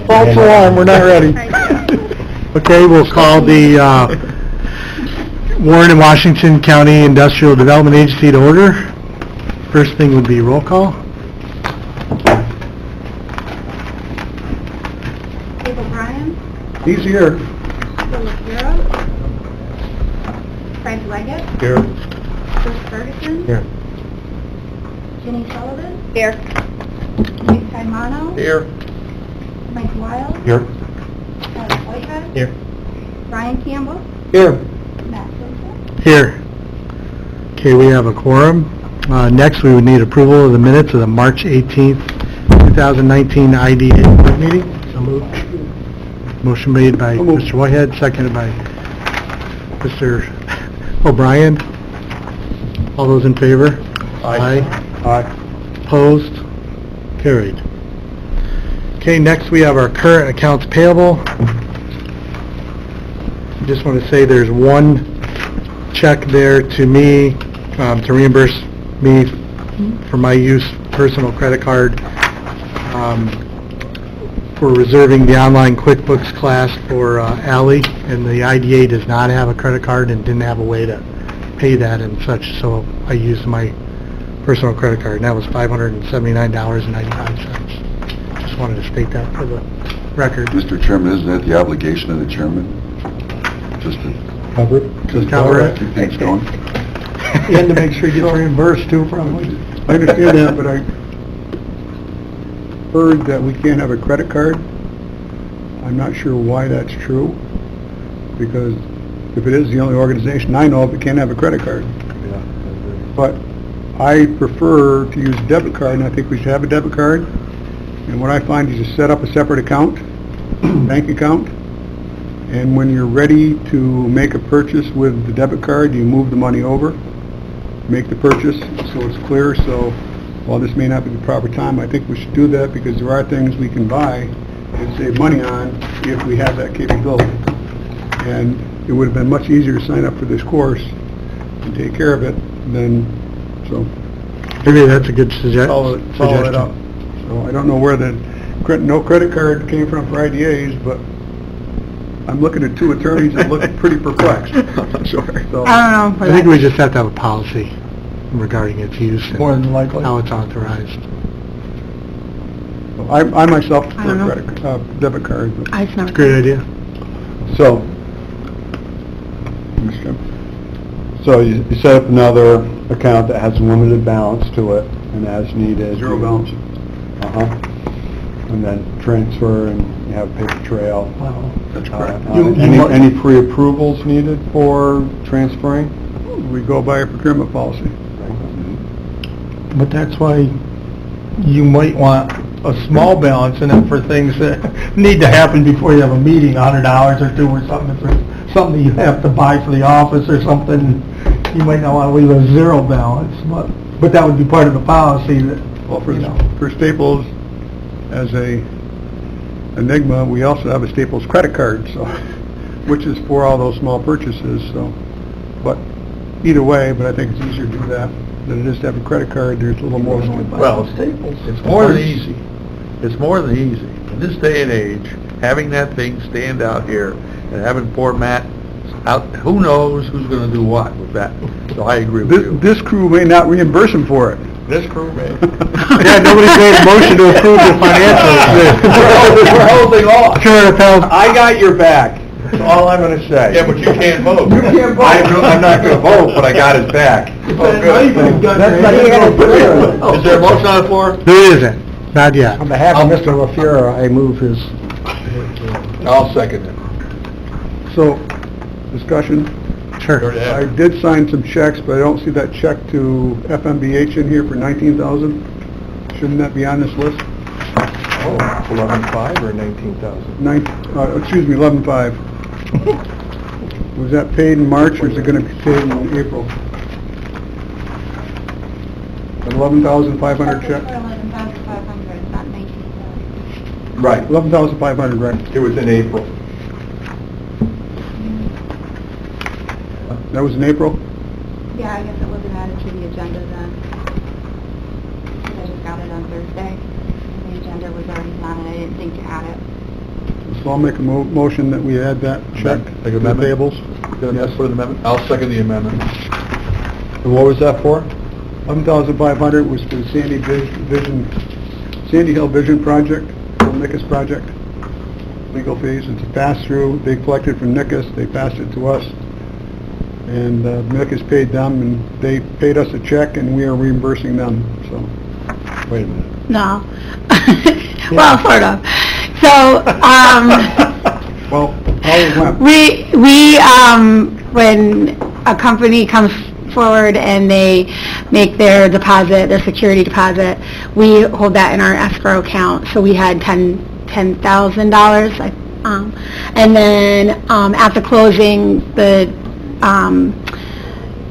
False alarm, we're not ready. Okay, we'll call the Warren and Washington County Industrial Development Agency to order. First thing would be roll call. Dave O'Brien, He's here. Philip Bureau, Frank Leggett, Here. Chris Ferguson, Here. Jenny Sullivan, here, Mike Caimano, Here. Mike Wild, Here. Ed Whitehead, Here. Brian Campbell, Here. Matt Vincent. Here. Okay, we have a quorum. Next, we would need approval of the minutes of the March 18th, 2019 IDA board meeting. So moved. Motion made by Mr. Whitehead, seconded by Mr. O'Brien. All those in favor? Aye. Aye. Opposed? Carried. Okay, next we have our current accounts payable. Just want to say there's one check there to me, to reimburse me for my use personal credit card, for reserving the online QuickBooks class for Ally, and the IDA does not have a credit card and didn't have a way to pay that and such, so I used my personal credit card, and that was $579.95. Just wanted to state that for the record. Mr. Chairman, isn't that the obligation of the chairman? Just to Cover it? Just cover it? keep things going? And to make sure you get reimbursed too, probably. I understand that, but I heard that we can't have a credit card. I'm not sure why that's true, because if it is the only organization I know of that can't have a credit card. But I prefer to use a debit card, and I think we should have a debit card. And what I find is you set up a separate account, bank account, and when you're ready to make a purchase with the debit card, you move the money over, make the purchase so it's clear. So while this may not be the proper time, I think we should do that, because there are things we can buy and save money on if we have that capability. And it would have been much easier to sign up for this course and take care of it than, so Maybe that's a good follow it up. So I don't know where the no credit card came from for IDAs, but I'm looking at two attorneys that look pretty perplexed. Sure. So I don't know. I think we just have to have a policy regarding its use and more than likely. how it's authorized. I myself I prefer don't know. debit card. But I've never. It's a great idea. So, Mr. Chairman. so you set up another account that has a limited balance to it, and as needed... Zero balance. Uh-huh. And then transfer, and you have a paper trail. Wow. That's correct. Any pre-approvals needed for transferring? We go by a procurement policy. But that's why you might want a small balance in it for things that need to happen before you have a meeting, $100 or two or something. If there's something you have to buy for the office or something, you might not want to leave a zero balance, but that would be part of the policy that, Well, you know. for Staples, as a enigma, we also have a Staples credit card, so, which is for all those small purchases, so, but either way, but I think it's easier to do that than it is to have a credit card. There's a little more. Well, it's more than easy. It's more than easy. In this day and age, having that thing stand out here and having poor Matt out, who knows who's gonna do what with that? So I agree with you. This crew may not reimburse him for it. This crew, man. Yeah, nobody's made a motion to approve the financials. We're holding off. Current account. I got your back. That's all I'm going to say. Yeah, but you can't vote. You can't vote. I'm not going to vote, but I got his back. Oh, good. Is there a motion on the floor? There isn't, not yet. On behalf of Mr. LaFleur, I move his... I'll second it. So, discussion. Sure. I did sign some checks, but I don't see that check to FMBH in here for $19,000. Shouldn't that be on this list? 11.5 or 19,000? Excuse me, 11.5. Was that paid in March, or is it going to be paid in April? An 11,500 check? 11,500, not 19,000. Right. 11,500, right? It was in April. That was in April? Yeah, I guess it wasn't added to the agenda then. I just got it on Thursday. the agenda was already on it, I didn't think to add it. So I'll make a motion that we add that check Like to the amendment? payables. Yes. For the amendment? I'll second the amendment. And what was that for? $11,500 was for the Sandy Hill Vision Project, Old Nickus project. Legal fees, it's a pass-through, they collected from Nickus, they passed it to us. And Nickus paid them, and they paid us a check, and we are reimbursing them, so. Wait a minute. No. Well, sort of. So, Well, how it went. we, when a company comes forward and they make their deposit, their security deposit, we hold that in our escrow account. So we had $10,000, and then, at the closing,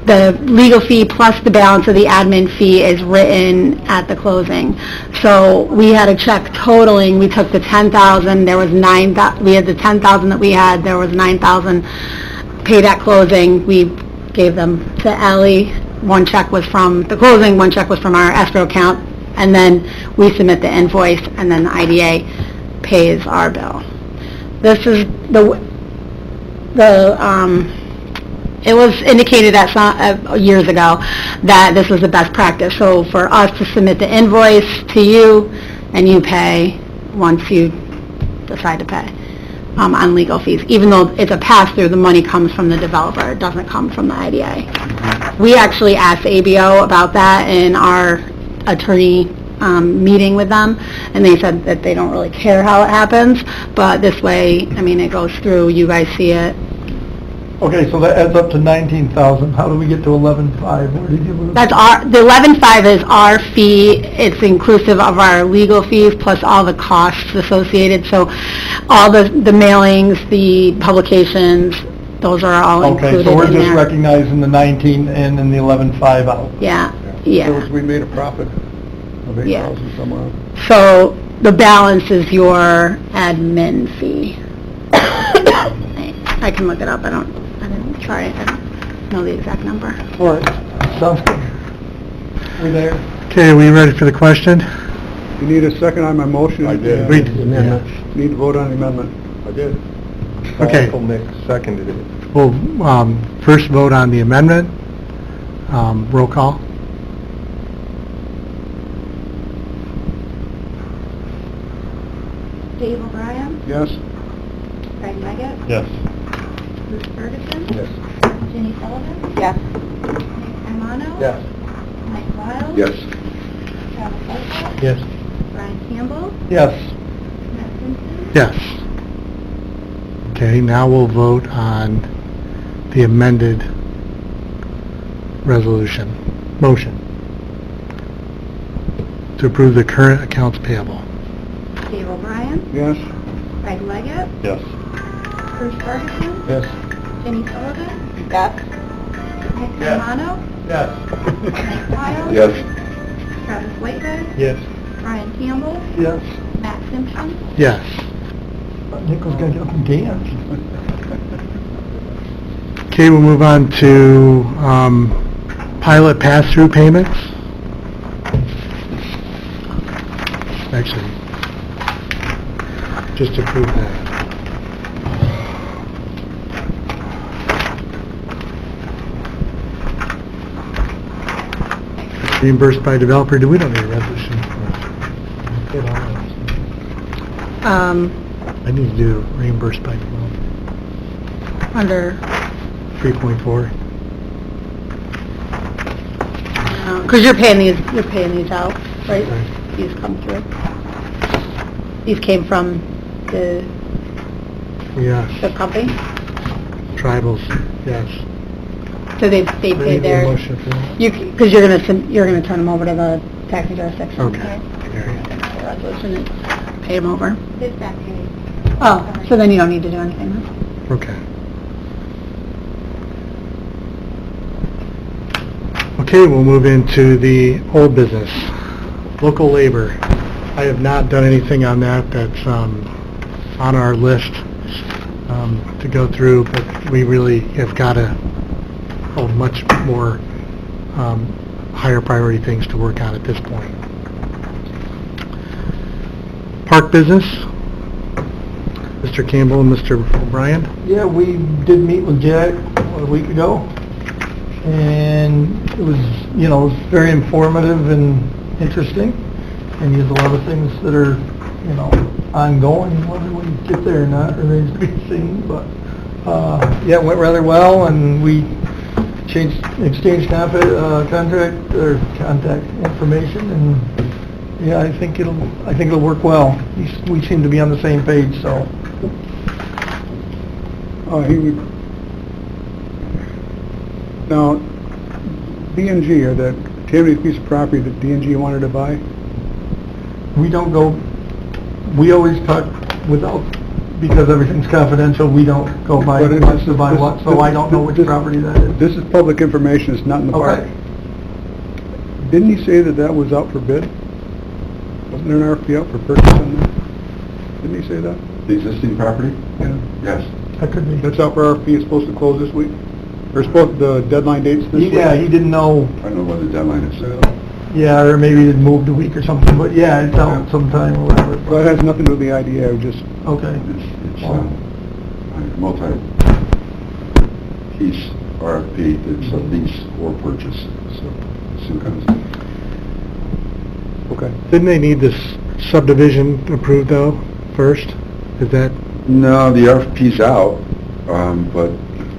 the legal fee plus the balance of the admin fee is written at the closing. So we had a check totaling, we took the $10,000, there was we had the $10,000 that we had, there was $9,000 paid at closing. We gave them to Ally. One check was from the closing, one check was from our escrow account, and then we submit the invoice, and then the IDA pays our bill. This is it was indicated at years ago that this was the best practice. So for us to submit the invoice to you, and you pay once you decide to pay on legal fees. Even though it's a pass-through, the money comes from the developer. It doesn't come from the IDA. We actually asked ABO about that in our attorney meeting with them, and they said that they don't really care how it happens, but this way, I mean, it goes through, you guys see it. Okay, so that adds up to 19,000. How do we get to 11,500? Where did you That's the 11.5 is our fee. It's inclusive of our legal fees plus all the costs associated. So all the mailings, the publications, those are all included in there. Okay, so we're just recognizing the 19 and then the 11,500 out. Yeah, So yeah. we made a profit of Yeah. 8,000 somewhere. So the balance is your admin fee. I can look it up. I didn't try it. I don't know the exact number. All right, sounds good. We're there. Okay, are we ready for the question? You need a second on my motion? I did. Read. Need to vote on the amendment. I did. Okay. Uncle Nick seconded it. We'll first vote on the amendment. Roll call. Dave O'Brien, Yes? Craig Leggett, Yes. Bruce Ferguson, Yes. Jenny Sullivan, Yes. Nick Armano, Yes. Mike Wiles, Yes. Travis Whitehead, Yes. Brian Campbell, Yes. Matt Simpson, Yes. Okay, now we'll vote on the amended resolution, motion, to approve the current accounts payable. Dave O'Brien, Yes? Craig Leggett, Yes. Bruce Ferguson, Yes. Jenny Sullivan, Yes. Nick Yes. Armano, Yes. Mike Wiles, Yes. Travis Whitehead, Yes. Brian Campbell, Yes. Matt Simpson, Yes. Nick was gonna get up and dance. Okay, we'll move on to pilot pass-through payments. Actually, just approve that. Reimbursed by developer, we don't need a resolution for it. I need to do reimbursed by developer, Under, 3.4. because you're paying these out, right? Right. These come through. These came from the Yes, company, tribals, yes. so they pay their, Motion for that? because you're gonna turn them over to the taxing jurisdiction. Okay. right? There. The resolution and pay them over. this that paid. Oh, so then you don't need to do anything then? Okay. Okay, we'll move into the old business, local labor. I have not done anything on that. That's on our list to go through, but we really have got a much more higher priority things to work on at this point. park business. Mr. Campbell and Mr. O'Brien. Yeah, we did meet with Jack a week ago, and it was, very informative and interesting, and he has a lot of things that are, ongoing. Whether we get there or not remains to be seen, but, yeah, it went rather well, and we exchanged contact information, and, yeah, I think it'll work well. We seem to be on the same page, so. Now, D&G, or that Tammany piece of property that D&G wanted to buy, We always talk because everything's confidential, we don't go by But it what's is- to buy what, so I don't know which property that is. this is public information, it's not in the park. Okay. Didn't he say that was out for bid? Wasn't there an RFP out for purchase on that? Didn't he say that? The existing property? Yeah. Yes. That could be. That's out for RFP, it's supposed to close this week? Or the deadline date's this week? Yeah, he didn't know, I don't know what the deadline is. or maybe it moved a week or something, but yeah, it's out sometime or whatever. Well, it has nothing to do with the IDA, I was just, Okay. It's a multi-piece RFP, it's a lease or purchase, so soon comes. okay. Didn't they need this subdivision approved though, first? Is that, No, the RFP's out, but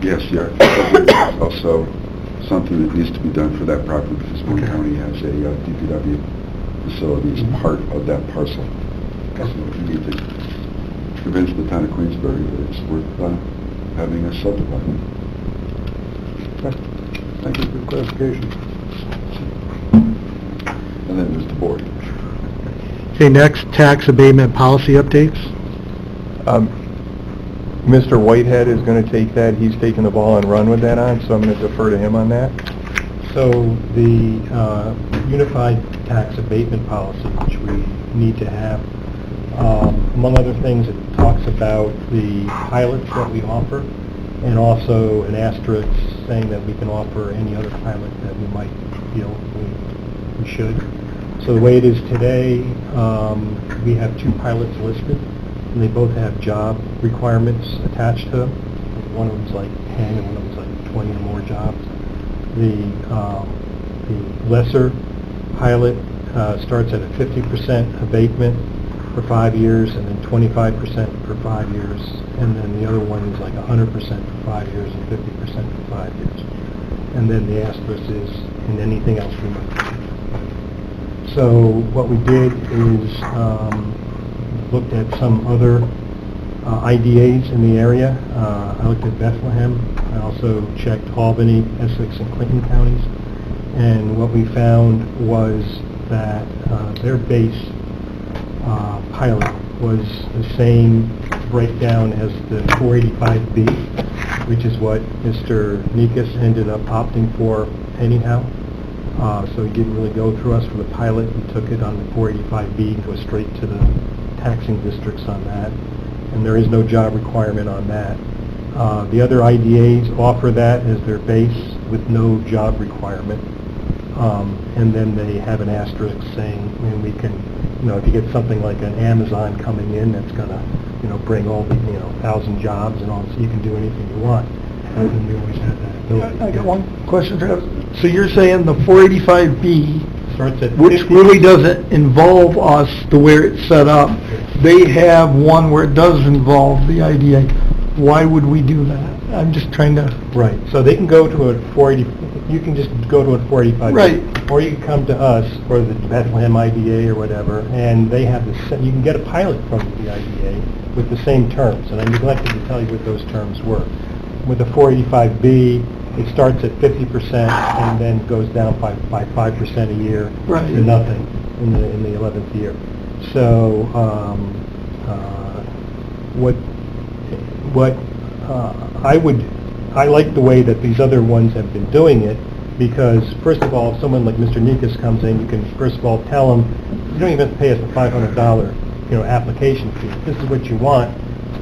yes, the RFP is also something that needs to be done for that property because Warren Okay. County has a DPW facility as part of that parcel. So we need to convince the town of Queensbury that it's worth having a subdivided. Okay. Thank you for the clarification. And then there's the board. okay, next, tax abatement policy updates. Mr. Whitehead is going to take that. He's taken the ball and run with that on, so I'm going to defer to him on that. So the unified tax abatement policy, which we need to have, among other things, it talks about the pilots that we offer, and also an asterisk saying that we can offer any other pilot that we might feel we should. So the way it is today, we have 2 pilots listed, and they both have job requirements attached to them. One of them's like 10, and one of them's like 20 or more jobs. The lesser pilot starts at a 50% abatement for 5 years, and then 25% for 5 years, and then the other one is like 100% for 5 years and 50% for 5 years. And then the asterisk is in anything else we might do. So what we did is looked at some other IDAs in the area. I looked at Bethlehem. I also checked Albany, Essex, and Clinton counties. And what we found was that their base pilot was the same breakdown as the 485B, which is what Mr. Nikas ended up opting for anyhow. So he didn't really go through us for the pilot. He took it on the 485B and go straight to the taxing districts on that. And there is no job requirement on that. The other IDAs offer that as their base with no job requirement. And then they have an asterisk saying, we can, if you get something like an Amazon coming in that's going to, bring all the, 1,000 jobs and all, so you can do anything you want. And we always have that ability. I got one question, Travis. So you're saying the 485B, Starts at which 50. really doesn't involve us the way it's set up, they have one where it does involve the IDA. Why would we do that? I'm just trying to... Right, so they can go to a 480, you can just go to a 485. Right. Or you can come to us, or the Bethlehem IDA or whatever, and they have you can get a pilot from the IDA with the same terms, and I neglected to tell you what those terms were. With the 485B, it starts at 50% and then goes down by 5% a year Right. to nothing in the 11th year. So I like the way that these other ones have been doing it, because first of all, if someone like Mr. Nikas comes in, you can first of all tell him, you don't even have to pay us the $500 application fee. If this is what you want,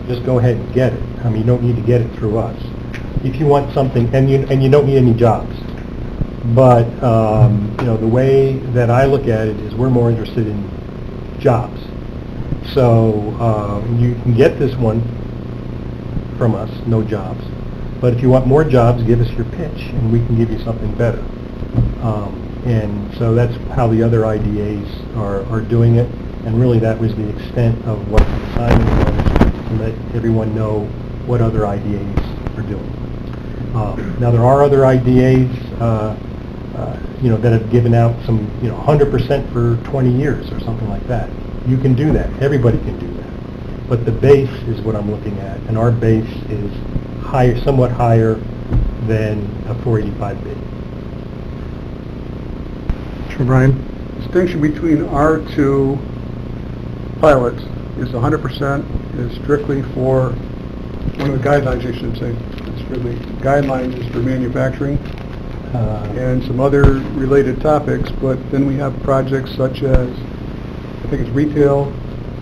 just go ahead and get it. You don't need to get it through us. If you want something, and you don't need any jobs. But the way that I look at it is we're more interested in jobs. So you can get this one from us, no jobs. But if you want more jobs, give us your pitch, and we can give you something better. And so that's how the other IDAs are doing it. And really, that was the extent of what the assignment was, to let everyone know what other IDAs are doing. Now, there are other IDAs, that have given out some, 100% for 20 years or something like that. You can do that. Everybody can do that. But the base is what I'm looking at, and our base is higher, somewhat higher than a 485B. Sure, Brian? Distinction between R2 pilots is 100% is strictly for, one of the guidelines, I should say, it's strictly, guidelines is for manufacturing and some other related topics, but then we have projects such as, I think it's retail,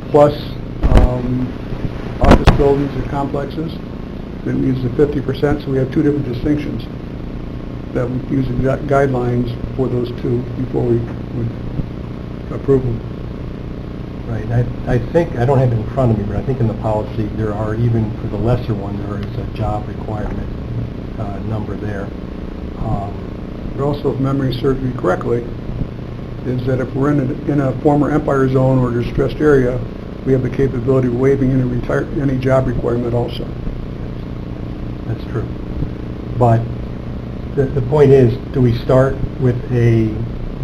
plus office buildings and complexes, that we use the 50%, so we have two different distinctions that we use the guidelines for those two before we would approve them. Right. I think, I don't have it in front of me, but I think in the policy there are, even for the lesser one, there is a job requirement number there. But also, if memory serves me correctly, is that if we're in a former Empire zone or distressed area, we have the capability of waiving any job requirement also. That's true. But the point is, do we start with a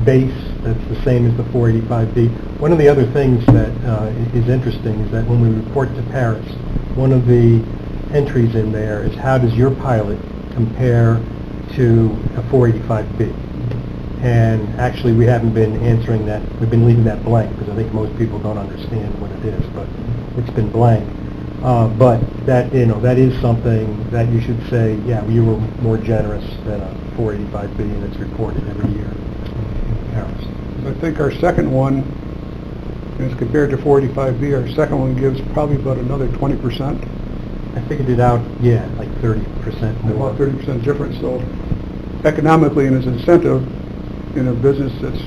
base that's the same as the 485B? One of the other things that is interesting is that when we report to Paris, one of the entries in there is, how does your pilot compare to a 485B? And actually, we haven't been answering that. We've been leaving that blank because I think most people don't understand what it is, but it's been blank. But that, that is something that you should say, yeah, you were more generous than a 485B, and it's reported every year in Paris. I think our second one, as compared to 485B, our second one gives probably about another 20%. I figured it out, yeah, like 30% more. About 30% difference. So economically and as an incentive in a business that's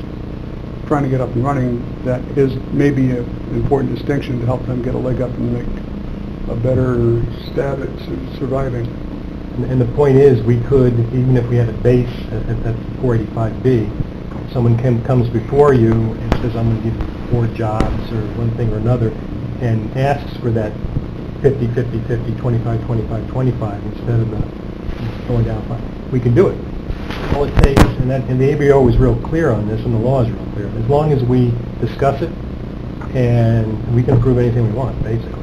trying to get up and running, that is maybe an important distinction to help them get a leg up and make a better stab at surviving. And the point is, we could, even if we had a base at 485B, someone comes before you and says, I'm going to give you 4 jobs or one thing or another, and asks for that 50, 50, 50, 25, 25, 25 instead of the going down 5. We can do it. All it takes, and the ABO is real clear on this, and the law is real clear. As long as we discuss it, and we can approve anything we want, basically.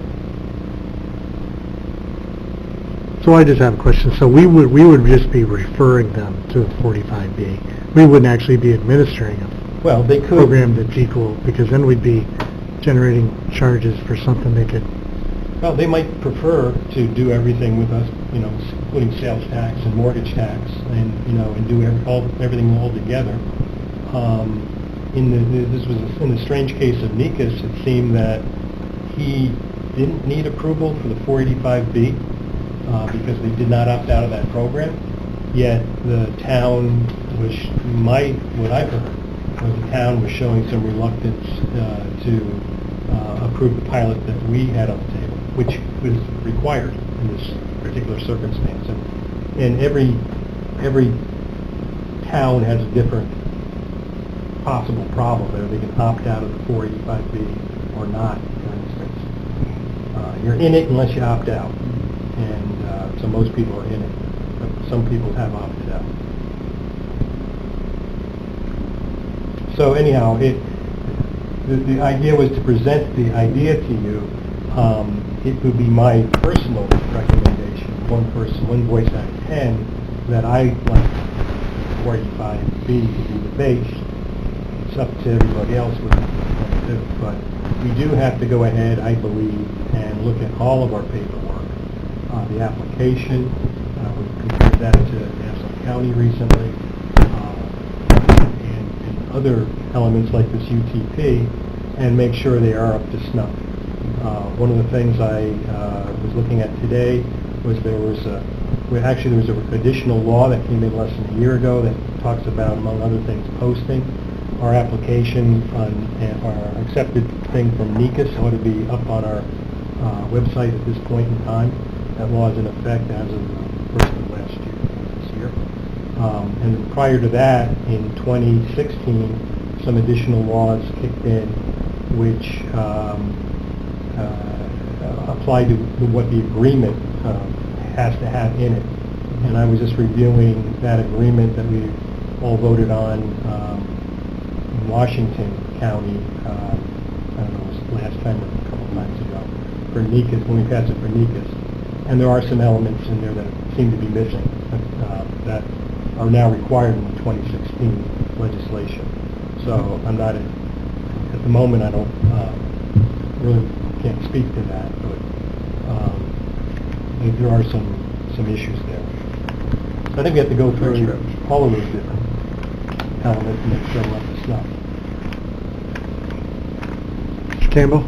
So I just have a question. So we would just be referring them to a 45B. We wouldn't actually be administering a Well, they could. program that's equal, because then we'd be generating charges for something they could... Well, they might prefer to do everything with us, including sales tax and mortgage tax, and and do everything all together. This was in the strange case of Nikas. It seemed that he didn't need approval for the 485B because they did not opt out of that program. Yet the town was, what I've heard, was the town was showing some reluctance to approve the pilot that we had on the table, which was required in this particular circumstance. And every town has a different possible problem there. They can opt out of the 485B or not, for instance. You're in it unless you opt out. And so most people are in it, but some people have opted out. So anyhow, the idea was to present the idea to you. It would be my personal recommendation, one voice out of 10, that I like 485B to be the base. It's up to everybody else what they want to do. But we do have to go ahead, I believe, and look at all of our paperwork. The application, we compared that to Nassau County recently, and other elements like this UTP, and make sure they are up to snuff. One of the things I was looking at today was there was an additional law that came in less than a year ago that talks about, among other things, posting. our application on, our accepted thing from NECA ought to be up on our website at this point in time. That law is in effect as of the first of last year, this year. And prior to that, in 2016, some additional laws kicked in which apply to what the agreement has to have in it. And I was just reviewing that agreement that we all voted on in Washington County, I don't know, it was last time or a couple of times ago, for NECAS, when we passed it for NECAS. And there are some elements in there that seem to be missing that are now required in the 2016 legislation. So I'm not, at the moment, I don't really can't speak to that, but there are some issues there. So I think we have to go through all of those different elements and make sure we're up to snuff. Mr. Campbell?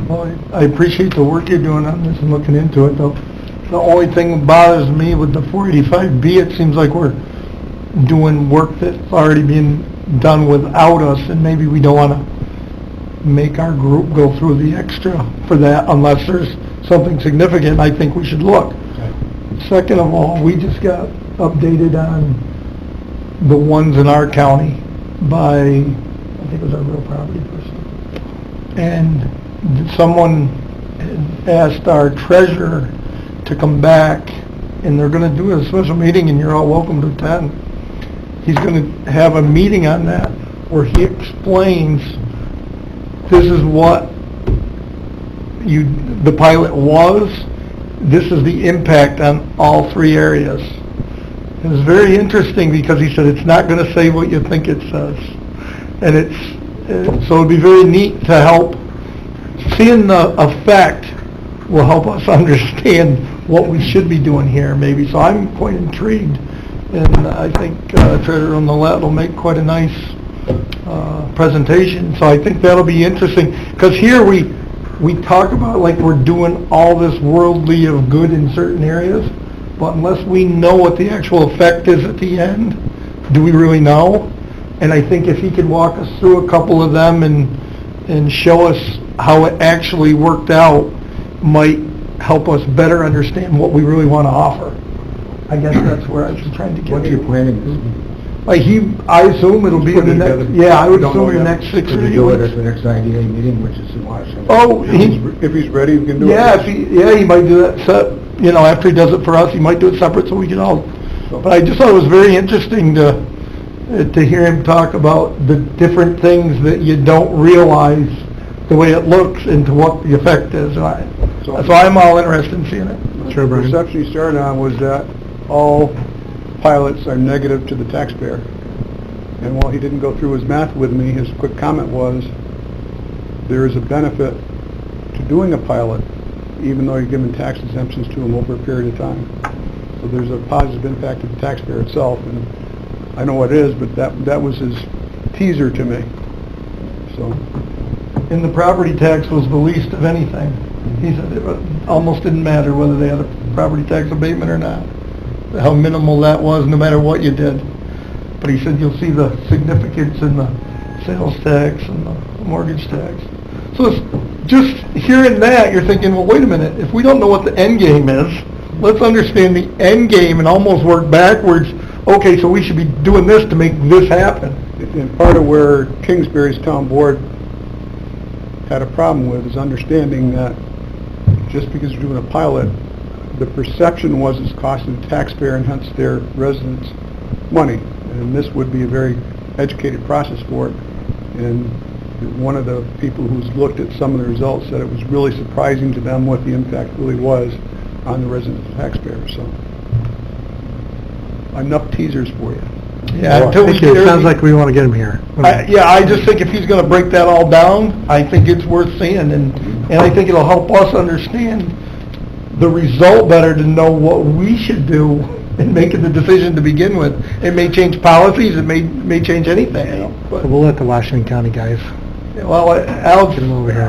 Well, I appreciate the work you're doing on this and looking into it, though. The only thing that bothers me with the 485B, it seems like we're doing work that's already being done without us, and maybe we don't want to make our group go through the extra for that unless there's something significant. I think we should look. Second of all, we just got updated on the ones in our county by, I think it was our real property person. And someone had asked our treasurer to come back, and they're going to do a special meeting, and you're all welcome to attend. He's going to have a meeting on that where he explains this is what the pilot was, this is the impact on all three areas. It was very interesting because he said it's not going to say what you think it says. And so it'd be very neat to help. Seeing the effect will help us understand what we should be doing here, maybe. So I'm quite intrigued, and I think Treasurer Millette will make quite a nice presentation. So I think that'll be interesting, because here we talk about like we're doing all this worldly of good in certain areas, but unless we know what the actual effect is at the end, do we really know? And I think if he could walk us through a couple of them and show us how it actually worked out, might help us better understand what we really want to offer. I guess that's where I was trying to get. What's your planning this week? Like I assume it'll be in the next, yeah, I would Don't know assume the yet. next 6 Could or we 8 do it weeks. at the next IDA meeting, which is in Washington? Oh, If he's ready, we can do it. yeah, he might do that, after he does it for us, he might do it separate so we can all, but I just thought it was very interesting to hear him talk about the different things that you don't realize the way it looks into what the effect is. So I'm all interested in seeing it. Sure, The Brian. perception he started on was that all pilots are negative to the taxpayer. And while he didn't go through his math with me, his quick comment was, there is a benefit to doing a pilot, even though you're giving tax exemptions to them over a period of time. So there's a positive impact to the taxpayer itself, and I know what it is, but that was his teaser to me. So, And the property tax was the least of anything. He said it almost didn't matter whether they had a property tax abatement or not, how minimal that was, no matter what you did. But he said you'll see the significance in the sales tax and the mortgage tax. So it's just hearing that, you're thinking, well, wait a minute, if we don't know what the end game is, let's understand the end game and almost work backwards. Okay, so we should be doing this to make this happen. and part of where Kingsbury's town board had a problem with is understanding that just because you're doing a pilot, the perception was it's costing the taxpayer and hence their residents money. And this would be a very educated process for it. And one of the people who's looked at some of the results said it was really surprising to them what the impact really was on the resident taxpayer. So enough teasers for you. Yeah, until we get It sounds like we want to get him here. I just think if he's going to break that all down, I think it's worth seeing, and I think it'll help us understand the result better to know what we should do in making the decision to begin with. It may change policies, it may change anything, you know, but, We'll let the Washington County guys. well, Al's Get him over here.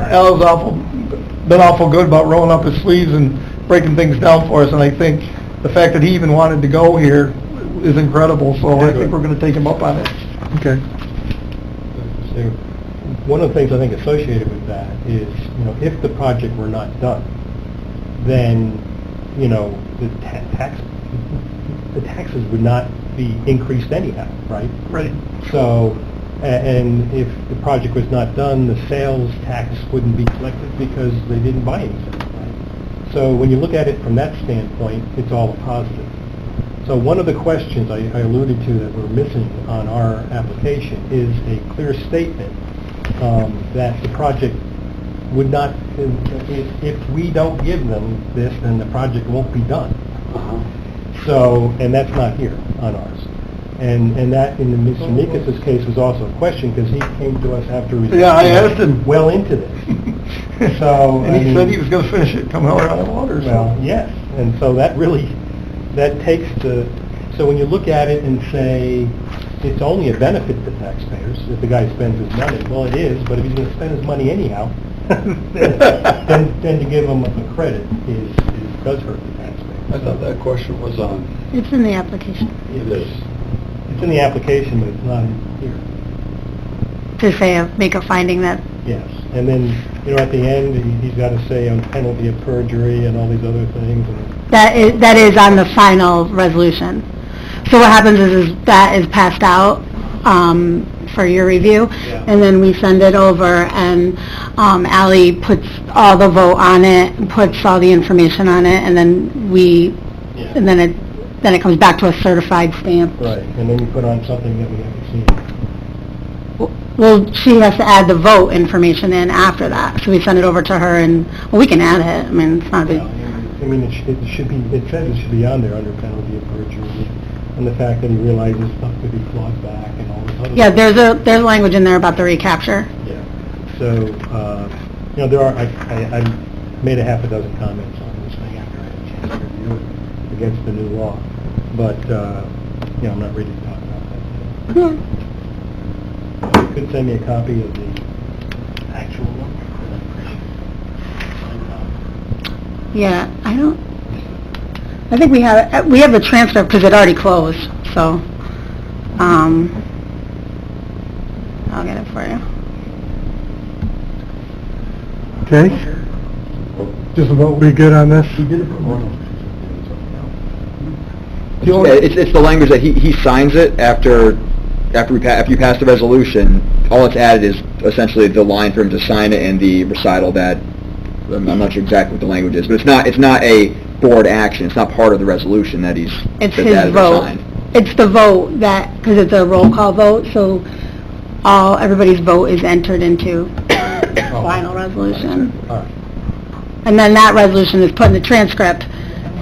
been awful good about rolling up his sleeves and breaking things down for us, and I think the fact that he even wanted to go here is incredible, so I think we're going to take him up on it. Okay. So one of the things I think associated with that is, if the project were not done, then, the taxes would not be increased anyhow, right? Right. So, and if the project was not done, the sales tax wouldn't be collected because they didn't buy anything, right? So when you look at it from that standpoint, it's all a positive. So one of the questions I alluded to that we're missing on our application is a clear statement that the project would not, if we don't give them this, then the project won't be done. So, and that's not here on ours. And that, in Mr. Nikas' case, was also a question, because he came to us after we... Yeah, I asked him. Well into this. So, And he said he was gonna finish it, come hell around the water, so. Well, yes, and so that really, that takes the, so when you look at it and say, it's only a benefit to taxpayers if the guy spends his money, well, it is, but if he's gonna spend his money anyhow, then to give him a credit does hurt the taxpayer. I thought that question was on. It's in the application. It is. It's in the application, but it's not in here. To say, make a finding that, Yes, and then, at the end, he's got to say on penalty of perjury and all these other things. And that is on the final resolution. So what happens is that is passed out for your review, Yeah. and then we send it over, and Ally puts all the vote on it, puts all the information on it, and then Yeah. and then it comes back to a certified stamp. Right, and then you put on something that we haven't seen. Well, she has to add the vote information in after that, so we send it over to her, and, we can add it, I mean, it's not a big... I mean, it should be, it says it should be on there under penalty of perjury, and the fact that he realizes stuff could be clawed back and all this other... Yeah, there's language in there about the recapture. Yeah, so, there are, I made a half a dozen comments on this thing after I had a chance to review it against the new law, but, I'm not ready to talk about that today. You could send me a copy of the actual one. Yeah, I think we have the transcript because it already closed, so, I'll get it for you. Okay? Just about, we good on this? It's the language that he signs it after you pass the resolution. All that's added is essentially the line for him to sign it and the recital that, I'm not sure exactly what the language is, but it's not a board action. It's not part of the resolution that It's that's his added or vote. signed. It's the vote that, because it's a roll call vote, so everybody's vote is entered into the final resolution. All right. And then that resolution is put in the transcript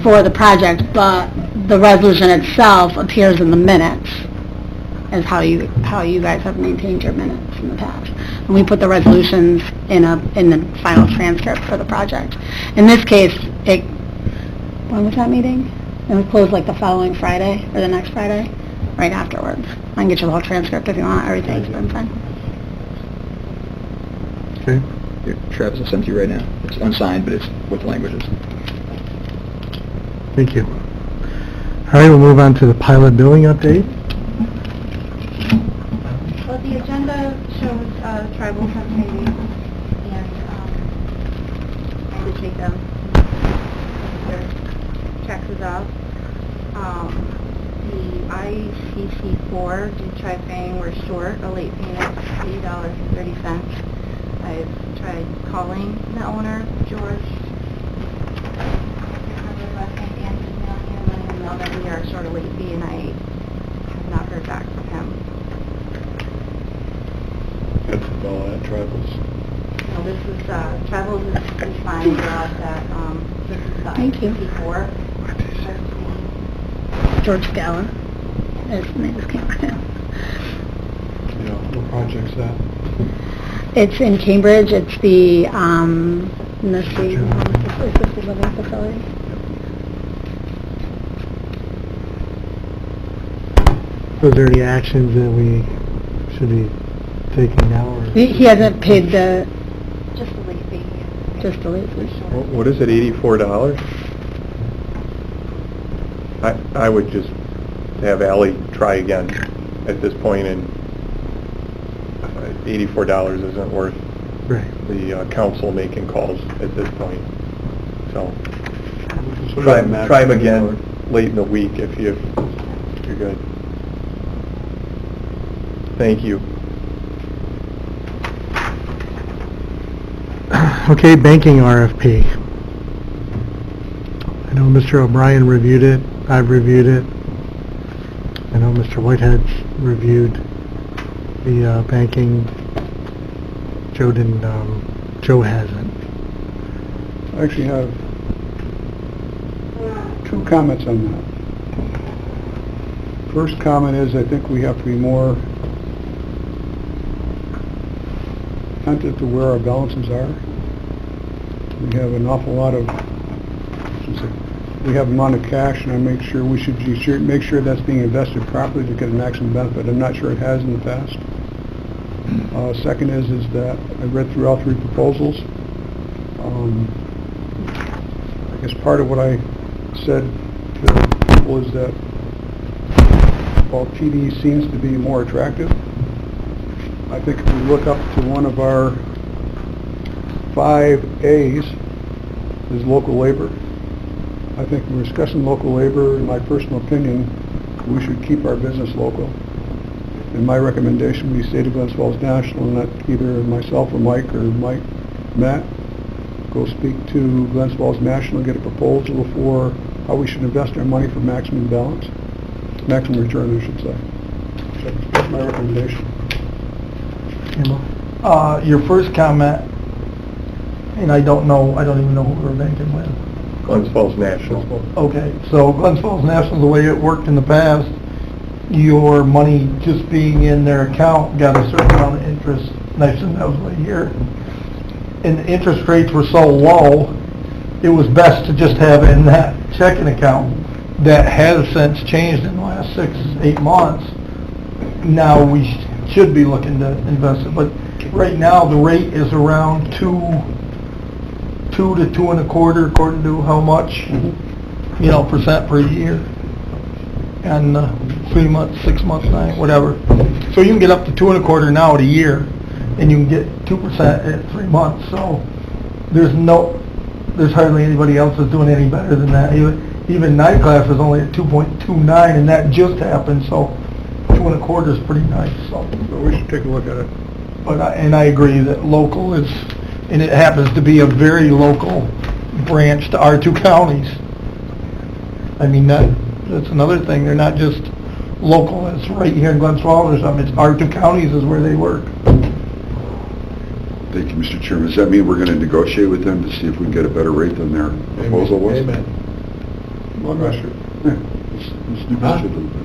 for the project, but the resolution itself appears in the minutes, is how you guys have maintained your minutes in the past. And we put the resolutions in the final transcript for the project. In this case, when was that meeting? It was closed like the following Friday, or the next Friday, right afterwards. I can get you the whole transcript if you want, everything's been fine. Okay. Here, Travis, I'll send to you right now. It's unsigned, but it's with languages. Thank you. All right, we'll move on to the pilot billing update. Well, the agenda shows tribal subcommittee, and I had to take them, their taxes out. The ICC4 did try paying, we're short a late payment, $80.30. I've tried calling the owner, George. I can't remember his last name, Anderson, letting him know that we are short a late fee, and I have not heard back from him. That's all that travels. No, this is, Travels is fine, we're all set, this is the Thank you. ICC4. George Scala. His name just came right now. Yeah, what project's that? It's in Cambridge. It's the nursing home assisted living facility. Was there any actions that we should be taking now, or? He hasn't paid the, Just the late fee. just the late fee. What is it, $84? I would just have Ally try again at this point, and $84 isn't worth Right. the council making calls at this point. So Put try it on max try them and again lower. late in the week if you're good. Thank you. Okay, banking RFP. I know Mr. O'Brien reviewed it, I've reviewed it. I know Mr. Whitehead's reviewed the banking. Joe didn't, Joe hasn't. I actually have two comments on that. First comment is, I think we have to be more attentive to where our balances are. We have an awful lot of, we have an amount of cash, and I make sure we should make sure that's being invested properly to get a maximum benefit. I'm not sure it has in the past. Second is that I read through all three proposals. I guess part of what I said to people is that while TD seems to be more attractive, I think if we look up to one of our 5 A's is local labor. I think when we're discussing local labor, in my personal opinion, we should keep our business local. And my recommendation would be State of Glens Falls National, and that either myself or Matt, go speak to Glens Falls National, get a proposal for how we should invest our money for maximum balance, maximum return, I should say. So that's my recommendation. Your first comment, and I don't even know who we're banking with. Glens Falls National. Okay, so Glens Falls National, the way it worked in the past, your money just being in their account got a certain amount of interest, and I assume that was right here. And the interest rates were so low, it was best to just have it in that checking account. That has since changed in the last 6-8 months. Now we should be looking to invest it, but right now the rate is around 2 to 2.25, according to how much, percent per year. And 3 months, 6 months, 9, whatever. So you can get up to 2.25 now at a year, and you can get 2% at 3 months. So there's hardly anybody else that's doing any better than that. Even night class is only at 2.29, and that just happened. So 2.25 is pretty nice. So we should take a look at it. But I agree that local is, and it happens to be a very local branch to our two counties. I mean, that's another thing. They're not just local. It's right here in Glens Falls or something. It's our two counties is where they work. Thank you, Mr. Chairman. Does that mean we're going to negotiate with them to see if we can get a better rate than their proposal was? Amen. Well, I'm not sure. Let's negotiate a little bit.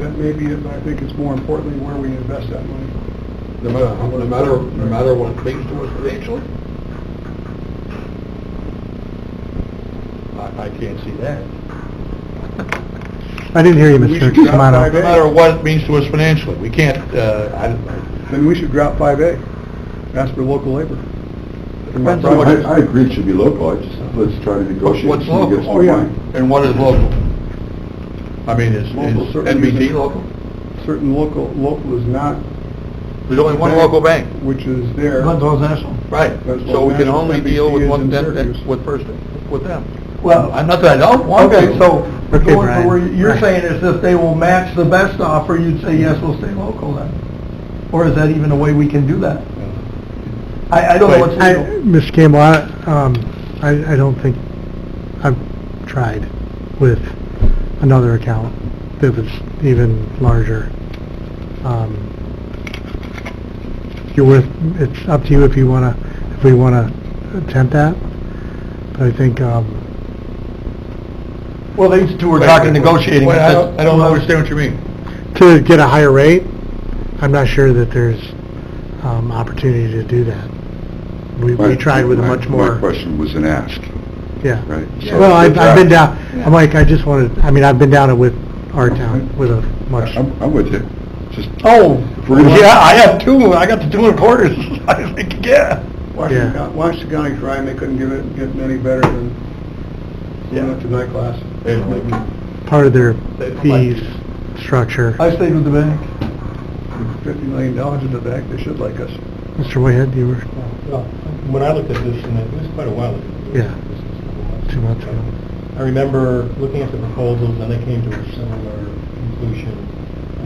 That may be it, but I think it's more importantly where we invest that money. No matter what it means to us financially? I can't see that. I didn't hear you, We Mr. should drop Camano. 5A. No matter what it means to us financially, we can't, Then we should drop 5A. Ask for local labor. Depends on what I agree it should be local. Let's try to negotiate. What's so we get local? some money. And what is local? I mean, is Local certainly NBT isn't- local? Certain local is not, There's only one local bank. which is there. Glens Falls National. Right, That's so what we can National only NBT deal with is one, in Syracuse. with them. Well, Not that I don't want to. okay, so Okay, going Brian. for where you're Right. saying is if they will match the best offer, you'd say, yes, we'll stay local then? Or is that even a way we can do that? I don't know what's legal. Mr. Campbell, I don't think, I've tried with another account that was even larger. It's up to you if we wanna attempt that. But I think, Well, these two were talking negotiating. Wait, I don't understand what you mean. to get a higher rate, I'm not sure that there's, opportunity to do that. We tried with a much more. My question was an ask, Yeah. right? Well, I've been down, I'm like, I've been down it with our town, with a much, I'm with you. Just, Oh, we're gonna- yeah, I have two, I got the 2.25. I was like, yeah. Washington County tried, and they couldn't get any better than going to night class. part of their fees structure. I stayed with the bank. $50 million in the bank, they should like us. Mr. Whitehead, you were, Well, when I looked at this, and it was quite a while ago. Yeah. This was a couple months 2 months ago. I remember looking at the proposals, and they came to a similar conclusion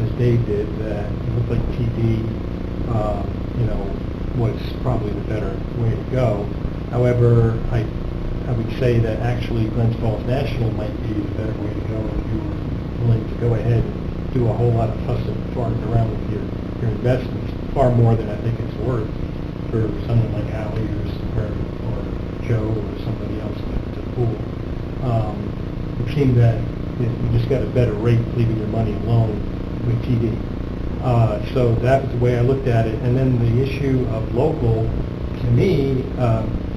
as Dave did, that it looked like TD, was probably the better way to go. However, I would say that actually Glens Falls National might be the better way to go if you were willing to go ahead and do a whole lot of fussing and farting around with your investments, far more than I think it's worth for someone like Howie or Joe or somebody else to pool. It seemed that you just got a better rate leaving your money alone with TD. So that was the way I looked at it. And then the issue of local, to me,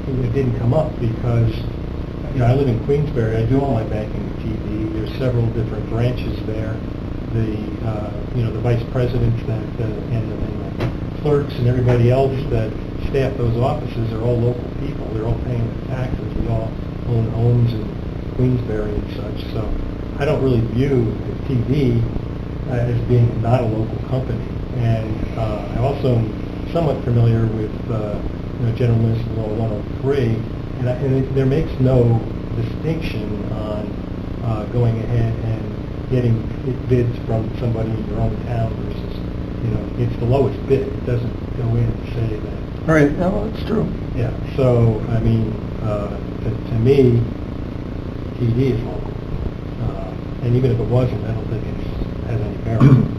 it didn't come up because, I live in Queensbury. I do all my banking with TD. There's several different branches there. The vice presidents and the clerks and everybody else that staff those offices are all local people. They're all paying their taxes. We all own homes in Queensbury and such. So I don't really view TD as being not a local company. And I also am somewhat familiar with General Municipal Law 103, and there makes no distinction on going ahead and getting bids from somebody in your own town versus, it's the lowest bid. It doesn't go in and say that. All right, no, that's true. Yeah, so, I mean, to me, TD is local. And even if it wasn't, I don't think it has any bearing.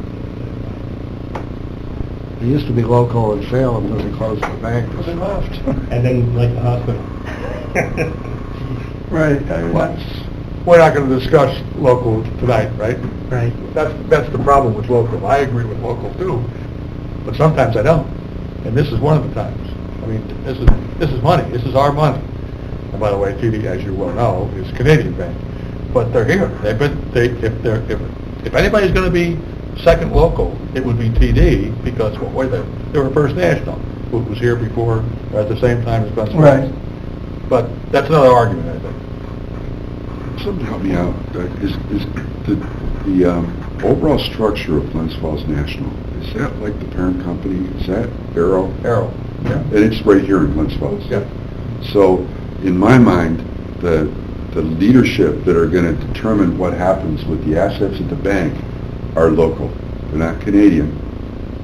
It used to be local in Salem until they closed the bank. They left. And then, like the hospital. Right. We're not going to discuss local tonight, right? right? That's the problem with local. I agree with local too, but sometimes I don't. And this is one of the times. I mean, this is money. This is our money. And by the way, TD, as you well know, is a Canadian bank. But they're here. If anybody's going to be second local, it would be TD because they were First National, who was here before or at the same time as Glens Falls. Right. But that's another argument, I think. Something help me out. Is the overall structure of Glens Falls National, is that like the parent company? Is that Arrow? Arrow. Yeah. And it's right here in Glens Falls. Yeah. So, in my mind, the leadership that are going to determine what happens with the assets at the bank are local. They're not Canadian.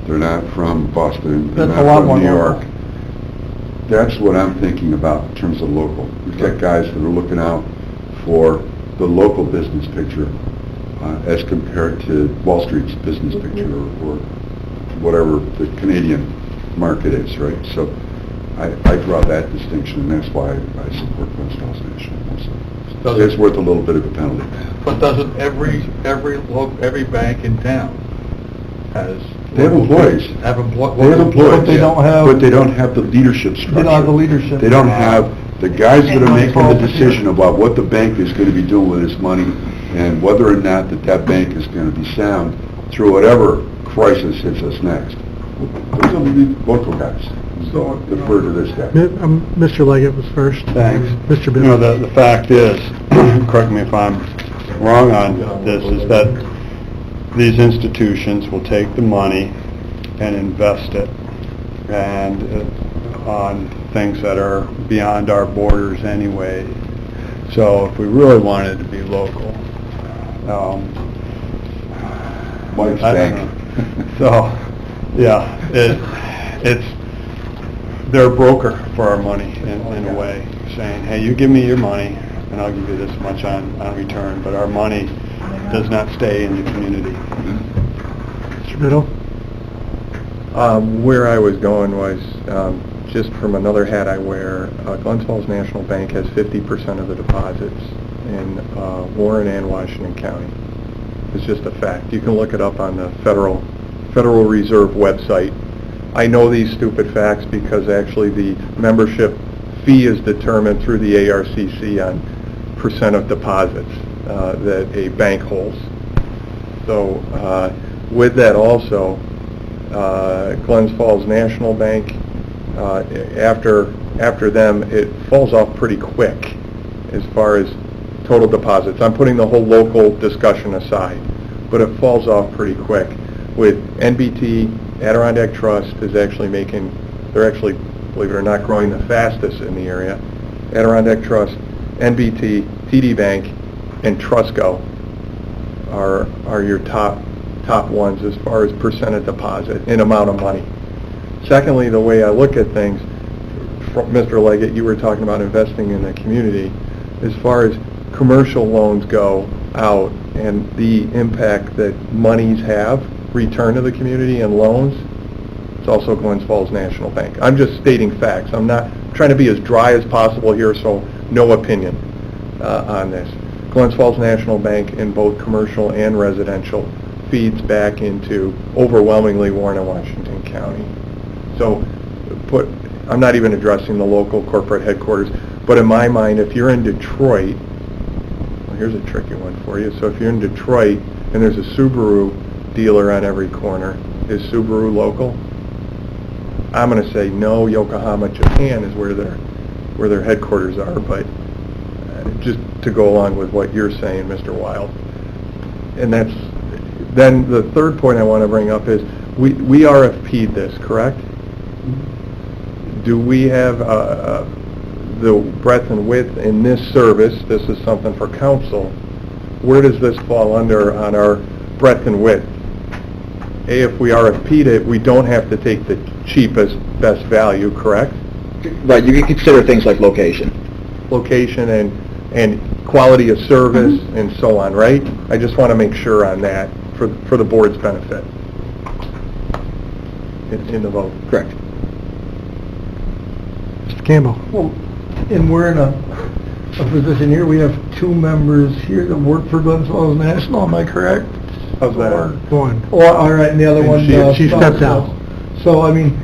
They're not from Boston. They're That's a not lot from more New York. local. That's what I'm thinking about in terms of local. We've got guys that are looking out for the local business picture as compared to Wall Street's business picture or whatever the Canadian market is, right? So I draw that distinction, and that's why I support Glens Falls National also. It's worth a little bit of a penalty. But doesn't every bank in town has... They have employees. They have employees. But they don't have... But they don't have the leadership structure. They don't have the leadership. They don't have the guys that are making the decision about what the bank is going to be doing with its money and whether or not that bank is going to be sound through whatever crisis hits us next. Those are the local guys. So defer to this guy. Mr. Leggett was first. Thanks. Mr. Bennett. The fact is, correct me if I'm wrong on this, is that these institutions will take the money and invest it and on things that are beyond our borders anyway. So if we really wanted to be local, Mike's I don't bank. know. So, yeah, it's they're a broker for our money in a way, saying, hey, you give me your money and I'll give you this much on return, but our money does not stay in the community. Mr. Biddle? Where I was going was, just from another hat I wear, Glens Falls National Bank has 50% of the deposits in Warren and Washington County. It's just a fact. You can look it up on the Federal Reserve website. I know these stupid facts because actually the membership fee is determined through the ARCC on percent of deposits that a bank holds. So with that also, Glens Falls National Bank, after them, it falls off pretty quick as far as total deposits. I'm putting the whole local discussion aside, but it falls off pretty quick with NBT Adirondack Trust is actually they're actually, believe it or not, growing the fastest in the area. Adirondack Trust, NBT, TD Bank, and Trustco are your top ones as far as percent of deposit in amount of money. Secondly, the way I look at things, Mr. Leggett, you were talking about investing in the community. As far as commercial loans go out and the impact that monies have, return to the community and loans, it's also Glens Falls National Bank. I'm just stating facts. I'm not trying to be as dry as possible here, so no opinion on this. Glens Falls National Bank in both commercial and residential feeds back into overwhelmingly Warren and Washington County. So I'm not even addressing the local corporate headquarters, but in my mind, if you're in Detroit, well, here's a tricky one for you. So if you're in Detroit and there's a Subaru dealer on every corner, is Subaru local? I'm going to say no. Yokohama, Japan is where their headquarters are, but just to go along with what you're saying, Mr. Wild. And then the third point I want to bring up is we RFP'd this, correct? Do we have the breadth and width in this service? This is something for council. Where does this fall under on our breadth and width? If we RFP'd it, we don't have to take the cheapest, best value, correct? Right, you can consider things like location. Location and quality of service and so on, right? I just want to make sure on that for the board's benefit in the vote. Correct. Mr. Campbell? Well, and we're in a position here, we have two members here that work for Glens Falls National, am I correct? How's that? One. All right, and the other And one... she stepped out. So, I mean,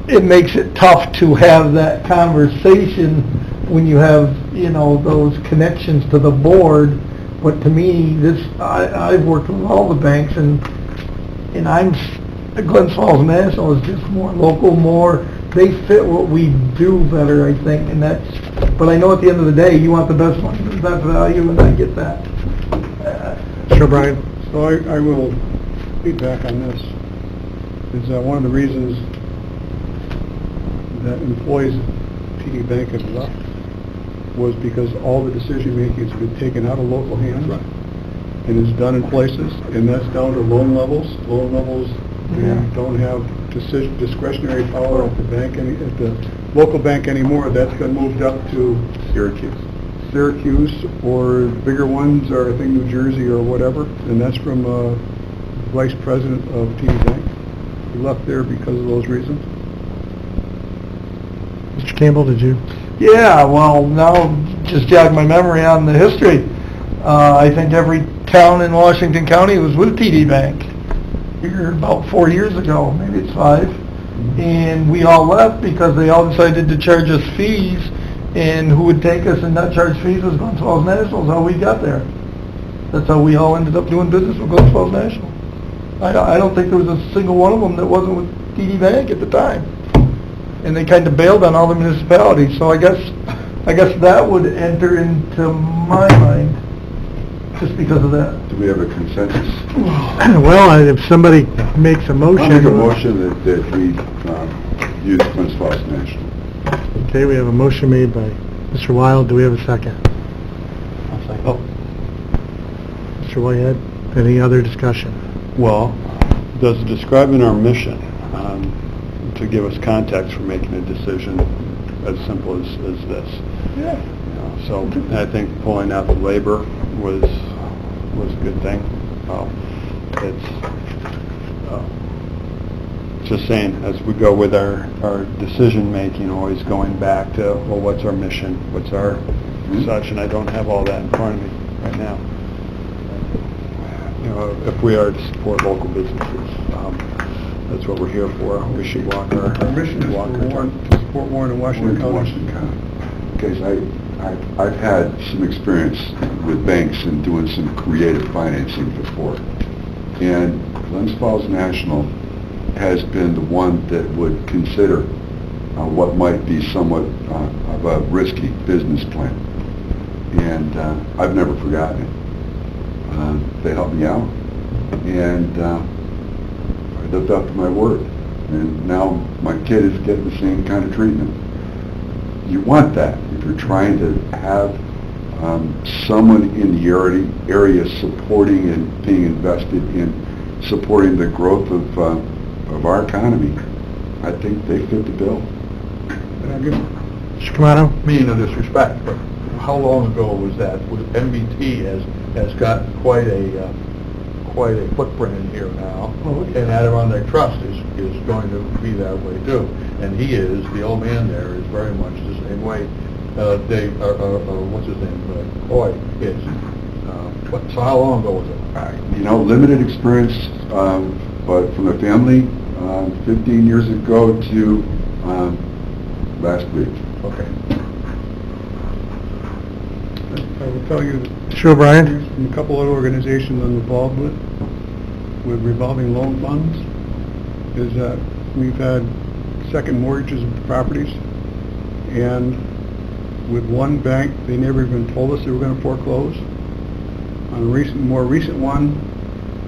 it makes it tough to have that conversation when you have, those connections to the board. But to me, I've worked with all the banks, and Glens Falls National is just more local, they fit what we do better, I think, and but I know at the end of the day, you want the best one, the best value, and I get that. Sure, Brian? So I will feedback on this. Is one of the reasons that employees at TD Bank have left was because all the decision-making has been taken out of local hands and is done in places, and that's down to loan levels. Loan levels don't have discretionary power at the local bank anymore. That's been moved up to Syracuse, or bigger ones are, I think, New Jersey or whatever, and that's from Vice President of TD Bank. He left there because of those reasons. Mr. Campbell, did you? Yeah, well, now, just jog my memory on the history. I think every town in Washington County was with TD Bank here about 4 years ago, maybe it's 5. And we all left because they all decided to charge us fees, and who would take us and not charge fees was Glens Falls National. That's how we got there. That's how we all ended up doing business with Glens Falls National. I don't think there was a single one of them that wasn't with TD Bank at the time. And they kind of bailed on all the municipalities. So I guess that would enter into my mind just because of that. Do we have a consensus? Well, if somebody makes a motion... I'll make a motion that we use Glens Falls National. Okay, we have a motion made by Mr. Wild. Do we have a second? I'll say, Mr. Whitehead, any other discussion? Well, does it describe in our mission to give us context for making a decision as simple as this? Yeah. So I think pulling out the labor was a good thing. It's just saying, as we go with our decision making, always going back to, well, what's our mission, what's our such, and I don't have all that in front of me right now. If we are to support local businesses, that's what we're here for. We should walk our mission is to support Warren and Washington County. Okay, I've had some experience with banks and doing some creative financing before, and Glens Falls National has been the one that would consider what might be somewhat of a risky business plan, and I've never forgotten it. They helped me out, and lived up to my word. And now my kid is getting the same kind of treatment. You want that if you're trying to have someone in the area supporting and being invested in supporting the growth of our economy. I think they fit the bill. Mr. Kamano? Me, no disrespect, but how long ago was that? MBT has got quite a footprint in here now, and Adirondack Trust is going to be that way too. And the old man there is very much the same way. Dave, what's his name? Coy is. So how long ago was it? Limited experience, but from the family, 15 years ago to last week. Okay. I will tell you, Sure, Brian? there's a couple other organizations I'm involved with revolving loan funds, is that we've had second mortgages of properties, and with one bank, they never even told us they were going to foreclose. On a more recent one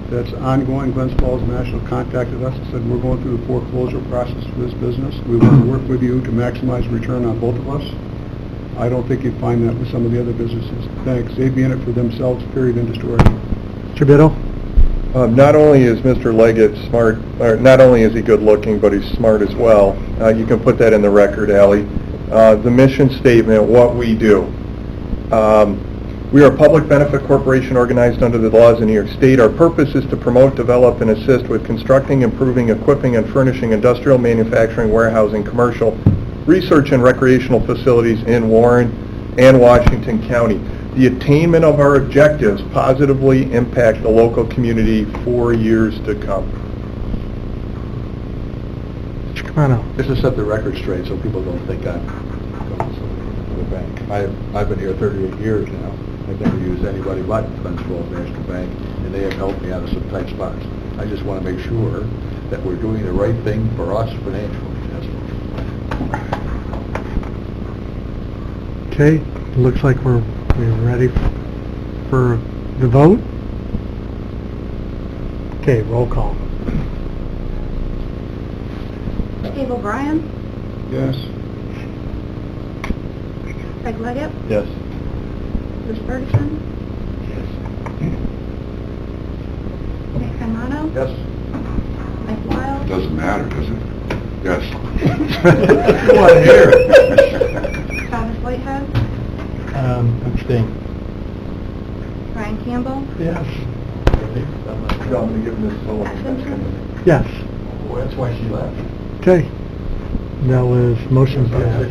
that's ongoing, Glens Falls National contacted us and said, we're going through the foreclosure process for this business. We want to work with you to maximize return on both of us. I don't think you'd find that with some of the other businesses. Thanks. They'd be in it for themselves, period, end of story. Mr. Biddle? Not only is Mr. Leggett smart, or not only is he good looking, but he's smart as well. You can put that in the record, Ally. The mission statement, what we do. We are a public benefit corporation organized under the laws of New York State. Our purpose is to promote, develop, and assist with constructing, improving, equipping, and furnishing industrial, manufacturing, warehousing, commercial, research, and recreational facilities in Warren and Washington County. The attainment of our objectives positively impact the local community for years to come. Mr. Kamano? Just to set the record straight so people don't think I'm going to the bank. I've been here 38 years now. I've never used anybody but Glens Falls National Bank, and they have helped me out of some tight spots. I just want to make sure that we're doing the right thing for us financially. That's all. Okay, looks like we're ready for the vote. Okay, roll call. Dave O'Brien, Yes. Craig Leggett, Yes. Bruce Ferguson, Nick Kamano, Yes? Mike Wild, Doesn't matter, does it? Yes. What here? Thomas Whitehead, Abstain. Brian Campbell, Yes. You want me to give this whole... Matt Simpson, Yes. Well, that's why she left. Okay. That was motion passed.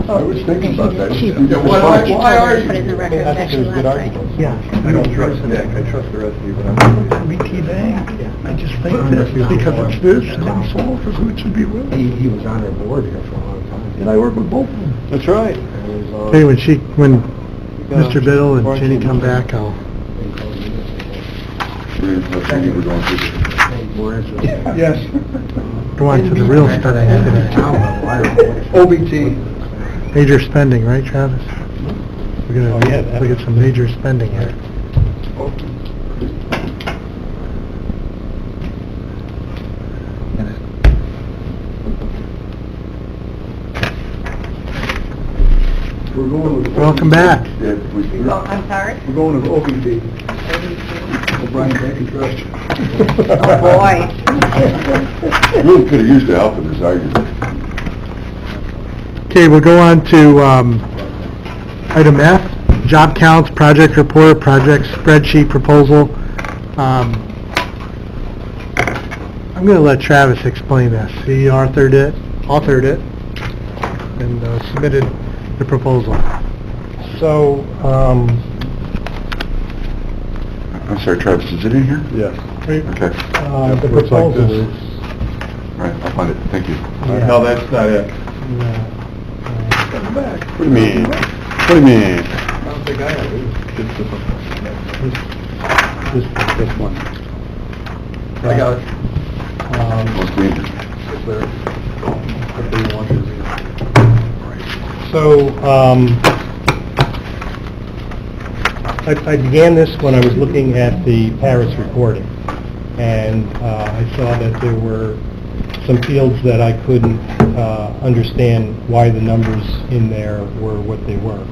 I was thinking about that. She- Yeah, why are you? Put it in the record, I think actually it was good last night. argument. Yeah. I don't trust Nick, I trust the rest of you, but I'm... BT Bank, I just think that because it's this, Glens Falls is who it should be with. He was on our board here for a long time. And I work with both of them. That's right. Okay, when Mr. Biddle and Jenny come back, I'll... We're going through. Yes. Go on to the real spending. OBT. Major spending, right, Travis? We're Oh, yeah, gonna look at some major spending here. We're going with... Welcome back. Oh, I'm sorry? We're going with OBT. O'Brien Bank and Trust. Oh, boy. Really could have used the help in this argument. Okay, we'll go on to item F, job counts, project report, project spreadsheet proposal. I'm going to let Travis explain this. He authored it, and submitted the proposal. So, I'm sorry, Travis, is it in here? Yes. Okay. the looks like proposal this. is... All right, I'll find it. Thank you. No, that's not it. What do you mean? What do you mean? I don't think I have it. This one. I got it. Must be in here. It's there. What do you want to do? So, I began this when I was looking at the Paris reporting. and I saw that there were some fields that I couldn't understand why the numbers in there were what they were.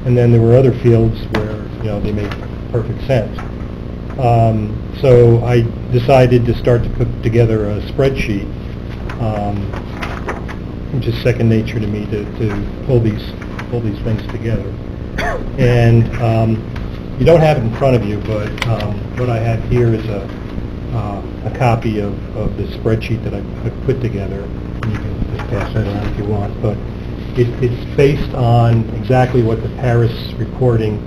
And then there were other fields where, they made perfect sense. So I decided to start to put together a spreadsheet, which is second nature to me to pull these things together. And you don't have it in front of you, but what I have here is a copy of the spreadsheet that I put together. You can just pass that around if you want. But it's based on exactly what the Paris reporting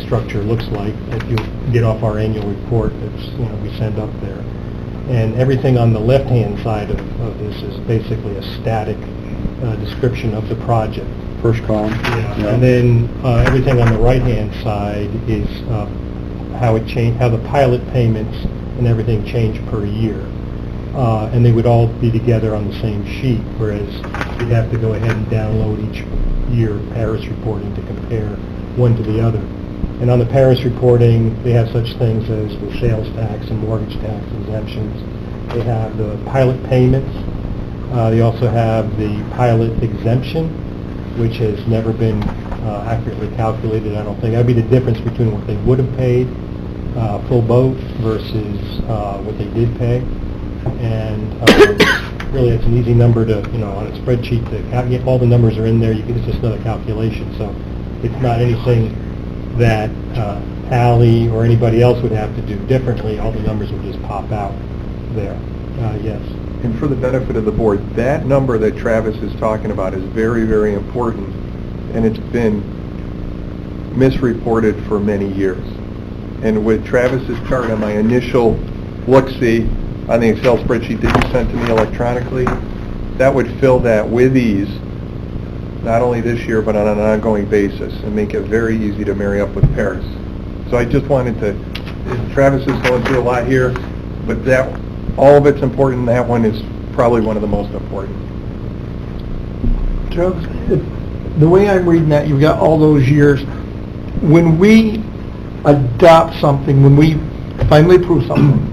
structure looks like that you get off our annual report that's we send up there. And everything on the left-hand side of this is basically a static description of the project. First column. Yeah. And then everything on the right-hand side is how the pilot payments and everything change per year. And they would all be together on the same sheet, whereas you'd have to go ahead and download each year Paris reporting to compare one to the other. And on the Paris reporting, they have such things as the sales tax and mortgage tax exemptions. They have the pilot payments. They also have the pilot exemption, which has never been accurately calculated, I don't think. That would be the difference between what they would have paid, full boat, versus what they did pay. And really, it's an easy number to, on a spreadsheet to calculate. All the numbers are in there. It's just another calculation. So it's not anything that Ally or anybody else would have to do differently. All the numbers would just pop out there. Yes. And for the benefit of the board, that number that Travis is talking about is very, very important, and it's been misreported for many years. And with Travis's chart on my initial look-see on the Excel spreadsheet that you sent to me electronically, that would fill that with ease, not only this year, but on an ongoing basis, and make it very easy to marry up with Paris. So I just wanted to, Travis is going through a lot here, but that, all of it's important. That one is probably one of the most important. Travis, the way I'm reading that, you've got all those years. When we adopt something, when we finally approve something,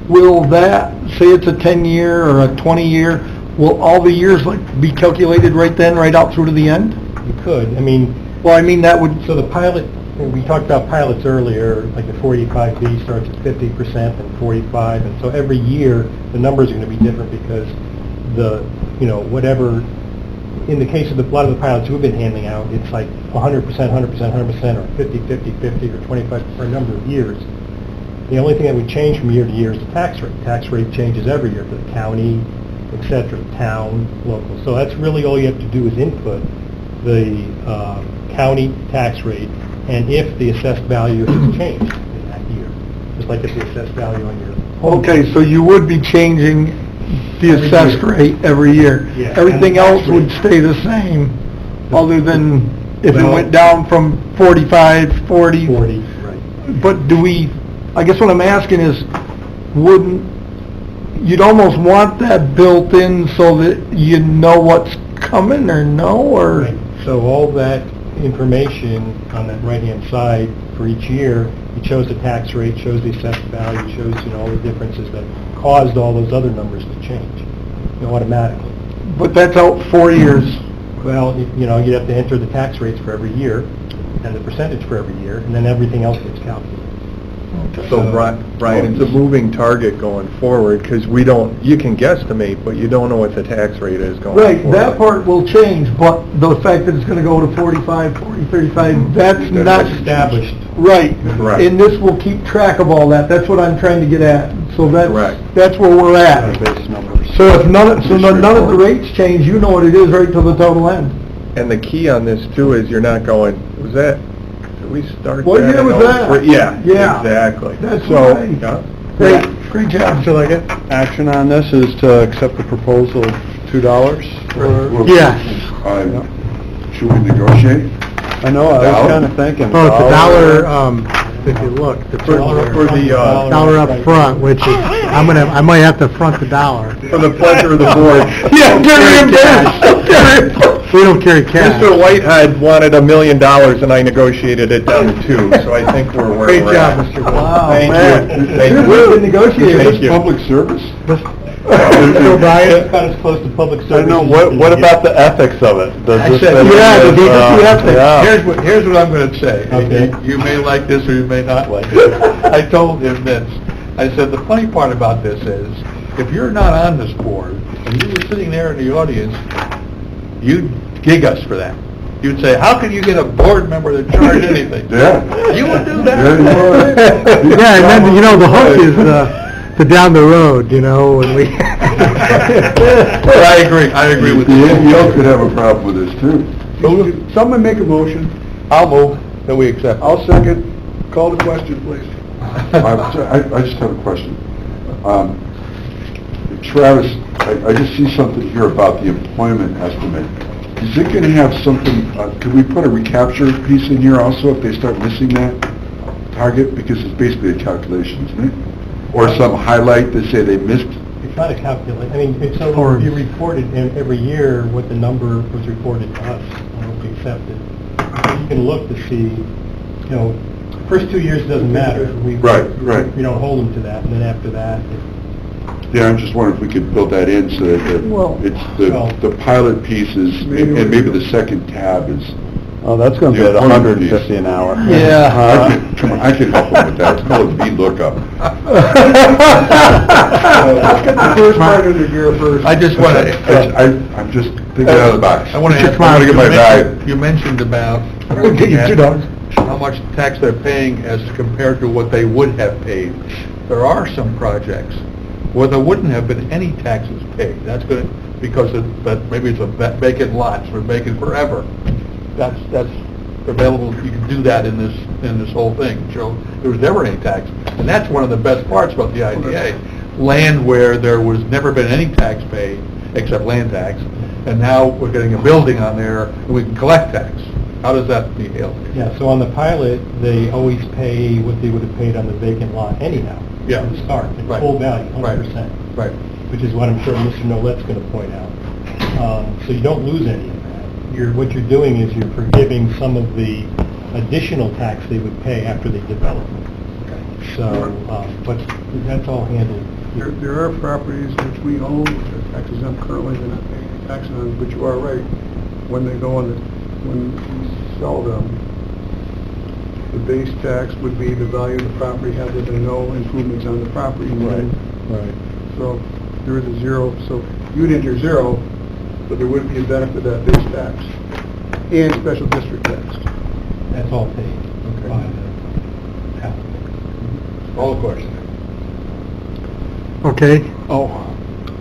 will that, say it's a 10-year or a 20-year, will all the years be calculated right then, right out through to the end? You could. That would... So the pilot, we talked about pilots earlier, like the 485B starts at 50% and 45, and so every year the numbers are going to be different because whatever, in the case of a lot of the pilots we've been handing out, it's like 100%, 100%, 100%, or 50, 50, 50, or 25 for a number of years. The only thing that would change from year to year is the tax rate. Tax rate changes every year for the county, etc., town, local. So that's really all you have to do is input the county tax rate, and if the assessed value has changed in that year, just like if the assessed value on your home. Okay, so you would be changing the Every assessed year. rate every year. Yeah, Everything and the else tax would rate. stay the same, other than if it Well- went down from 45, 40. 40, right. But I guess what I'm asking is, you'd almost want that built in so that you know what's coming, or no, or? Right. So all that information on that right-hand side for each year, it shows the tax rate, shows the assessed value, shows all the differences that caused all those other numbers to change automatically. But that's out 4 years. Well, you'd have to enter the tax rates for every year and the percentage for every year, and then everything else gets calculated. So Brian, it's a moving target going forward, because you can guesstimate, but you don't know what the tax rate is going forward. Right, that part will change, but the fact that it's going to go to 45, 40, 35, that's not Established. Right. Right. And this will keep track of all that. That's what I'm trying to get at. So Correct. that's where we're at. Base numbers. So if none of the rates change, you know what it is right till the total end. And the key on this too is you're not going, did we start What that? year was in that? 03? Yeah, Yeah. exactly. That's So, right. yeah. Great job. So like action on this is to accept the proposal of $2? Well, Yes. Should we negotiate? I know, I was $1? kind of thinking. Oh, it's $1, if you look, the For the, dollar up front, which is, I might have to front the $1. for the pleasure of the board. Yeah, very embarrassed. We don't carry cash. Mr. Whitehead wanted $1 million and I negotiated it down to 2, so I think we're where Great we're job, at. Mr. Wow, Thank man. you. Thank you. Good negotiator. Thank you. Public service? Mr. O'Brien? It's about as close to public service. I don't know, what about the ethics of it? Does I this said, fit yeah, in the with, ethics. yeah. Here's what I'm going to say. Okay. You may like this or you may not like it. I told him this. I said, the funny part about this is, if you're not on this board, and you were sitting there in the audience, you'd gig us for that. You'd say, how can you get a board member to charge anything? Yeah. You would do Yeah, that? Yeah, and then, the hook is the down the road, when we... But I agree with The you. NPO could have a problem with this, too. Someone make a motion. I'll move that we accept. I'll second. Call the question, please. I just have a question. Travis, I just see something here about the employment estimate. Is it going to have something, could we put a recapture piece in here also if they start missing that target? Because it's basically a calculation, isn't it? Or some highlight to say they missed? It's not a calculate, it's so Or- you reported every year what the number was reported to us, and what we accepted. You can look to see, first 2 years doesn't matter. Right. We don't hold them to that, and then after that, Yeah, I'm just wondering if we could build that in so that Well- it's the pilot pieces, and maybe the second tab is... Oh, that's going to be at The employment piece. $150 an hour. Come on, I can help them with that. It's called VLOOKUP. Let's get the first part of the gear first. I just want to... I'm just thinking out of the box. I want to Come on, get my value. You mentioned about Get you $2. how much tax they're paying as compared to what they would have paid. There are some projects where there wouldn't have been any taxes paid. That's good because maybe it's a vacant lot, it's been vacant forever. That's available. You can do that in this whole thing. So there was never any tax, and that's one of the best parts about the IDA. Land where there was never been any tax paid except land tax, and now we're getting a building on there and we can collect tax. How does that be handled? Yeah, so on the pilot, they always pay what they would have paid on the vacant lot anyhow. Yeah. At the start, at Right. full value, Right. 100%. Right. Which is what I'm sure Mr. Nolet's going to point out. So you don't lose any of that. What you're doing is you're forgiving some of the additional tax they would pay after they develop it. So, but that's all handled. There are properties which we own, they're tax exempt currently, they're not paying taxes on, but you are right. When they go on, when we sell them, the base tax would be the value of the property had there been no improvements on the property. Right. So there is a zero, so you'd enter zero, but there would be a benefit of that base tax and special district tax. That's all paid by the applicant. All the questions. Okay, Oh,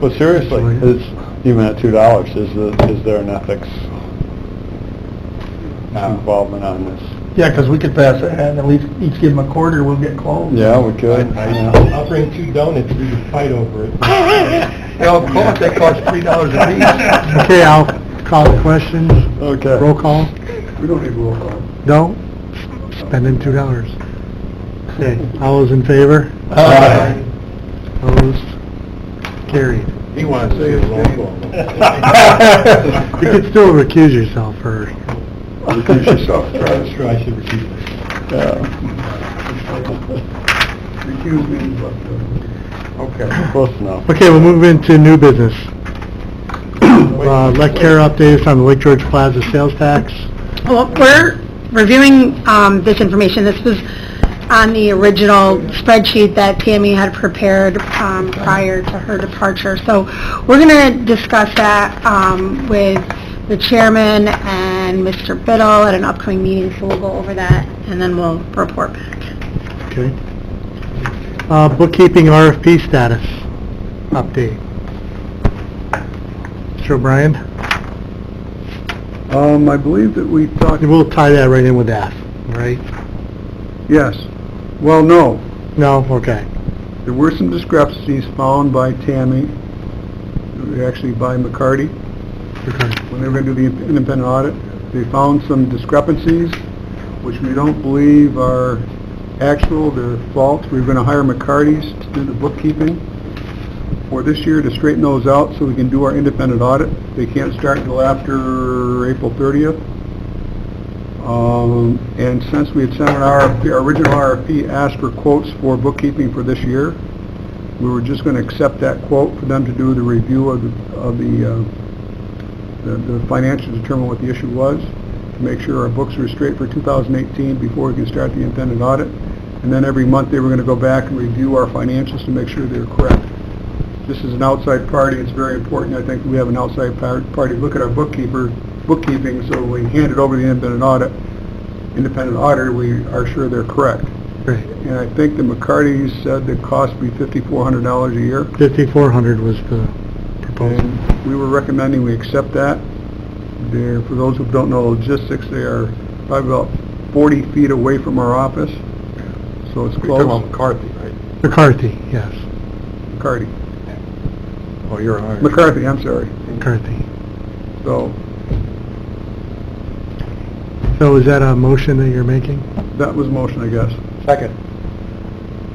but seriously, it's even at $2, is there an ethics involvement on this? Yeah, because we could pass that, and at least each give them a quarter, we'll get closed. Yeah, we could. Yeah. I'll bring 2 donuts, we can fight over it. They cost $3 a piece. okay, I'll call the questions. Okay. Roll call. We don't need roll call. No? Spending $2. Okay, all those in favor? Aye. Opposed? Carried. He wants to say it's roll call. You could still recuse yourself for... Recuse yourself, I'm Travis. sure I should receive this. Recuse me, but, Okay. Close enough. Okay, we'll move into new business. Let Kara update us on the Lake George Plaza sales tax. Well, we're reviewing this information. This was on the original spreadsheet that Tammy had prepared prior to her departure. So we're going to discuss that with the chairman and Mr. Biddle at an upcoming meeting, so we'll go over that, and then we'll report back. Okay. Bookkeeping RFP status update. Mr. O'Brien? I believe that we talked, We'll tie that right in with F, right? yes. Well, no. No? Okay. There were some discrepancies found by Tammy, actually by McCarty, Okay. when they were going to do the independent audit. They found some discrepancies, which we don't believe are actual, they're false. We're going to hire McCarty's to do the bookkeeping for this year to straighten those out so we can do our independent audit. They can't start until after April 30th. And since we had sent an RFP, our original RFP asked for quotes for bookkeeping for this year, we were just going to accept that quote for them to do the review of the financials to determine what the issue was, to make sure our books were straight for 2018 before we can start the independent audit. And then every month they were going to go back and review our financials to make sure they're correct. This is an outside party. It's very important. I think we have an outside party look at our bookkeeping, so when we hand it over to the independent auditor, we are sure they're correct. Right. And I think the McCartys said the cost would be $5,400 a year. $5,400 was the proposal. And we were recommending we accept that. They're, for those who don't know logistics, they are probably about 40 feet away from our office. So it's You're close. talking about McCarthy, right? McCarthy, yes. McCarty. Oh, you're on. McCarthy, I'm sorry. McCarthy. So So is that a motion that you're making? that was motion, I guess. Second.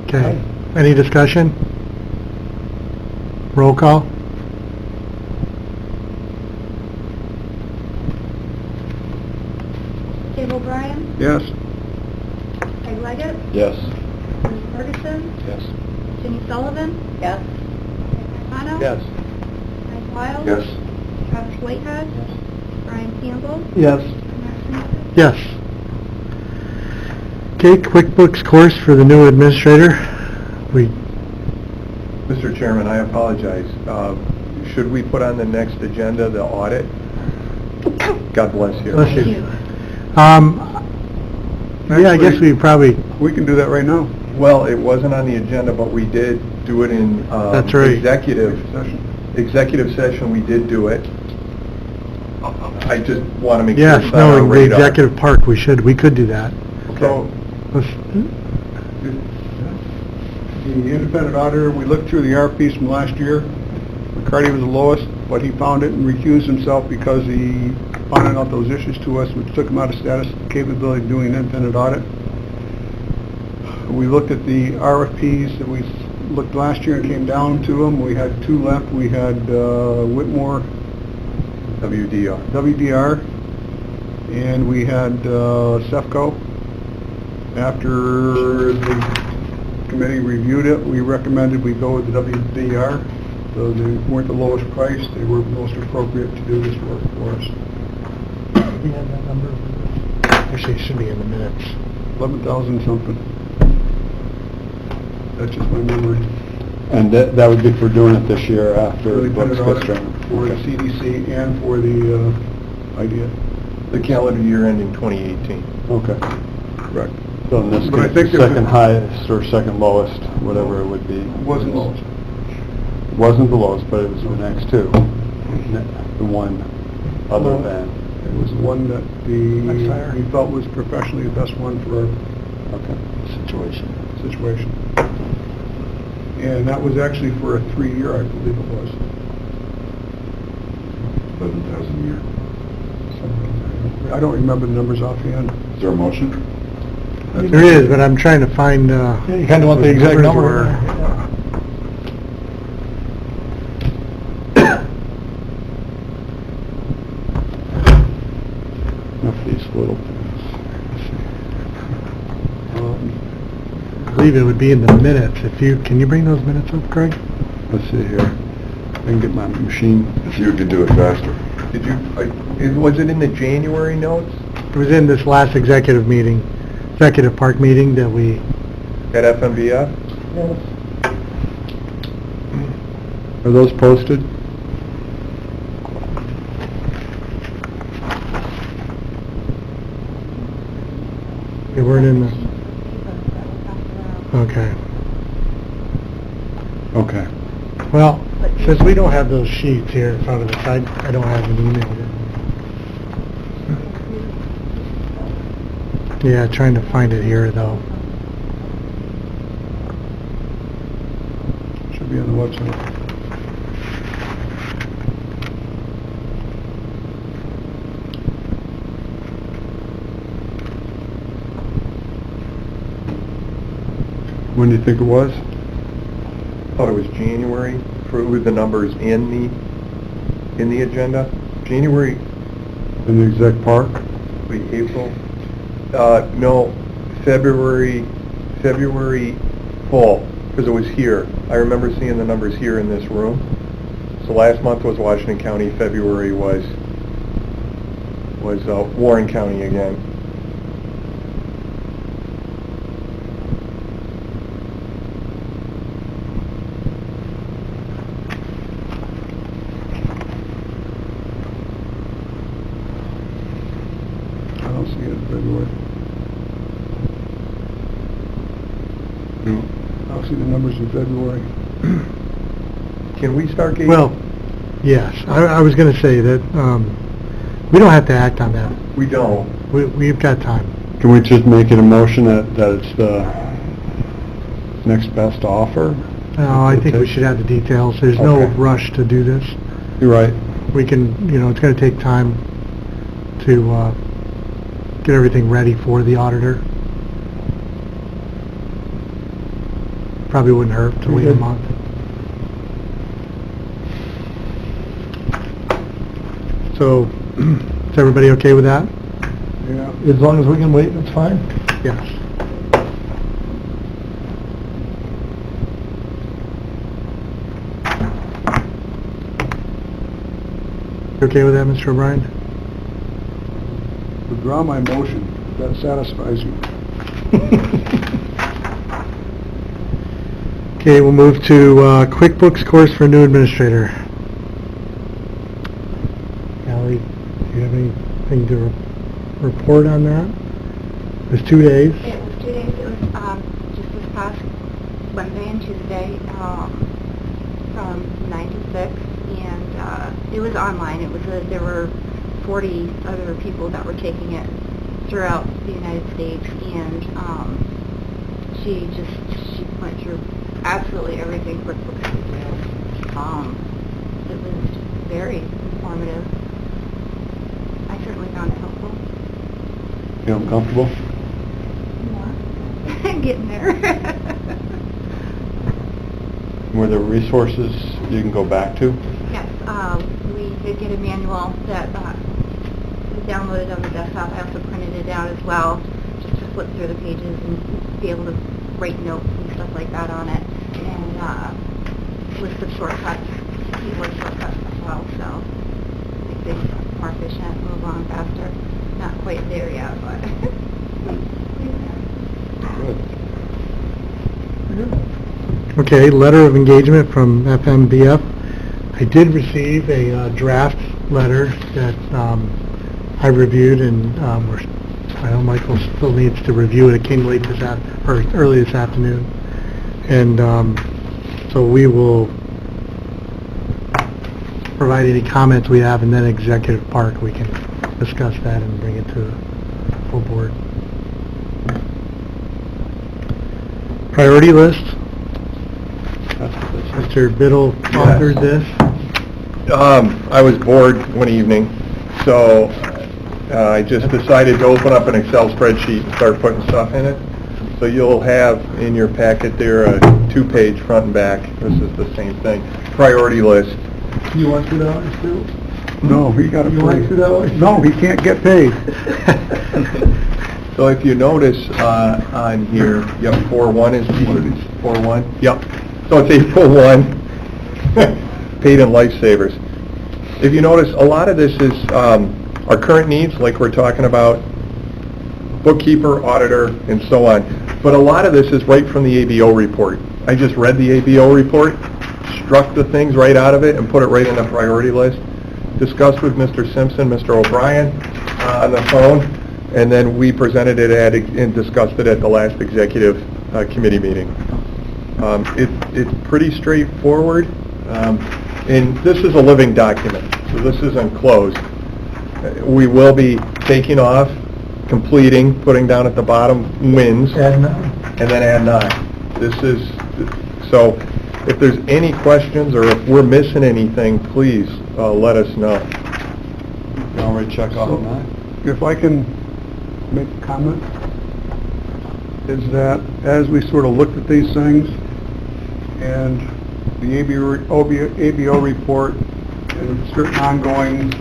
Okay. Any discussion? Roll call? Dave O'Brien, Yes? Peg Leggett, Yes. Bruce Ferguson, Yes. Jenny Sullivan, Yes. Mike McConnell, Yes. Mike Wiles, Yes. Travis Whitehead, Brian Campbell, Yes. Matt Smith. Yes. Okay, QuickBooks course for the new administrator. Mr. Chairman, I apologize. Should we put on the next agenda the audit? God bless you. Bless Thank you. you. Yeah, I guess we probably, We can do that right now. Well, it wasn't on the agenda, but we did do it in That's right. executive session. We did do it. I just want to make sure yes, it's on our no, the radar. executive part, we could do that. Okay. Let's- The independent auditor, we looked through the RFPs from last year. McCarty was the lowest, but he found it and recused himself because he found out those issues to us, which took him out of status capability of doing an independent audit. We looked at the RFPs that we looked last year and came down to them. We had two left. We had Whitmore WDR, and we had CEFCO. After the committee reviewed it, we recommended we go with the WDR. So they weren't the lowest price, they were most appropriate to do this work for us. We have that number. Actually, it should be in the minutes. 11,000 something. That's just my memory. And that would be for doing it this year after Really the put books it get out straightened. for the CDC and for the IDEA. The calendar year ending 2018. Okay. Correct. So in this But I case, think the there's second a- highest or second lowest, whatever it would be. Wasn't lowest. Wasn't the lowest, but it was the next two. The one other Well, than. It was the one that That's higher. we felt was professionally the best one for our Okay. Situation. situation. And that was actually for a 3-year, I believe it was. 11,000 a year. I don't remember the numbers offhand. Is there a motion? There is, but I'm trying to find, You kind of want the exact numbers number. were. Enough of these little things. I believe it would be in the minutes. Can you bring those minutes up, Craig? Let's see here. I can get my machine. If you could do it faster. Did you, was it in the January notes It was in this last executive park meeting that we, at FMBF? Are those posted? they weren't in the, okay. Okay. Well, since we don't have those sheets here in front of us, I don't have an email. Yeah, trying to find it here though. Should be on the website. When do you think it was? Thought it was January approve the numbers in the agenda. January, In the exec park? wait, April, no, February full, because it was here. I remember seeing the numbers here in this room. So last month was Washington County, February was Warren County again. I don't see it in February. I don't see the numbers in February. Can we start gauging? Well, yes, I was going to say that we don't have to act on that. We don't. We've got time. Can we just make it a motion that it's the next best offer? No, I think we should have the details. There's no Okay. rush to do this. You're right. We can, it's going to take time to get everything ready for the auditor. Probably wouldn't hurt to wait a month. So, is everybody okay with that? Yeah. As long as we can wait, that's fine. Yes. You okay with that, Mr. O'Brien? Withdraw my motion, if that satisfies you. Okay, we'll move to QuickBooks course for new administrator. Ally, do you have anything to report on that? It was 2 days. It was 2 days. It was just this past Wednesday and Tuesday from 9 to 6, and it was online. It was there were 40 other people that were taking it throughout the United States, and she went through absolutely everything QuickBooks could do. It was very informative. I certainly found it helpful. Feel comfortable? More. Getting there. Were there resources you can go back to? Yes, we did get a manual that was downloaded on the desktop. I also printed it out as well, just to flip through the pages and be able to write notes and stuff like that on it, and list of shortcuts, keyboard shortcuts as well, so make things more efficient, move along faster. Not quite there yet, but Okay, letter of engagement from FMBF. I did receive a draft letter that I reviewed, and I know Michael still needs to review it. It came late early this afternoon, and so we will provide any comments we have, and then executive part we can discuss that and bring it to the full board. Priority list. Mr. Biddle authored this. I was bored one evening, so I just decided to open up an Excel spreadsheet and start putting stuff in it. So you'll have in your packet there a 2-page front and back. This is the same thing. Priority list. You want to do that one, Stu? No, he got a You want to do that one? No, he can't get paid. So if you notice on here, yep, 4-1 is 4-1. Yep. So it's April 1, paid in lifesavers. If you notice, a lot of this is our current needs, like we're talking about, bookkeeper, auditor, and so on. But a lot of this is right from the ABO report. I just read the ABO report, struck the things right out of it, and put it right in the priority list. Discussed with Mr. Simpson, Mr. O'Brien on the phone, and then we presented it and discussed it at the last executive committee meeting. It's pretty straightforward, and this is a living document, so this isn't closed. We will be taking off, completing, putting down at the bottom wins, Add 9. and then add 9. This is, so if there's any questions or if we're missing anything, please let us know. You already check off on that? If I can make a comment, is that as we sort of looked at these things and the ABO report and certain ongoing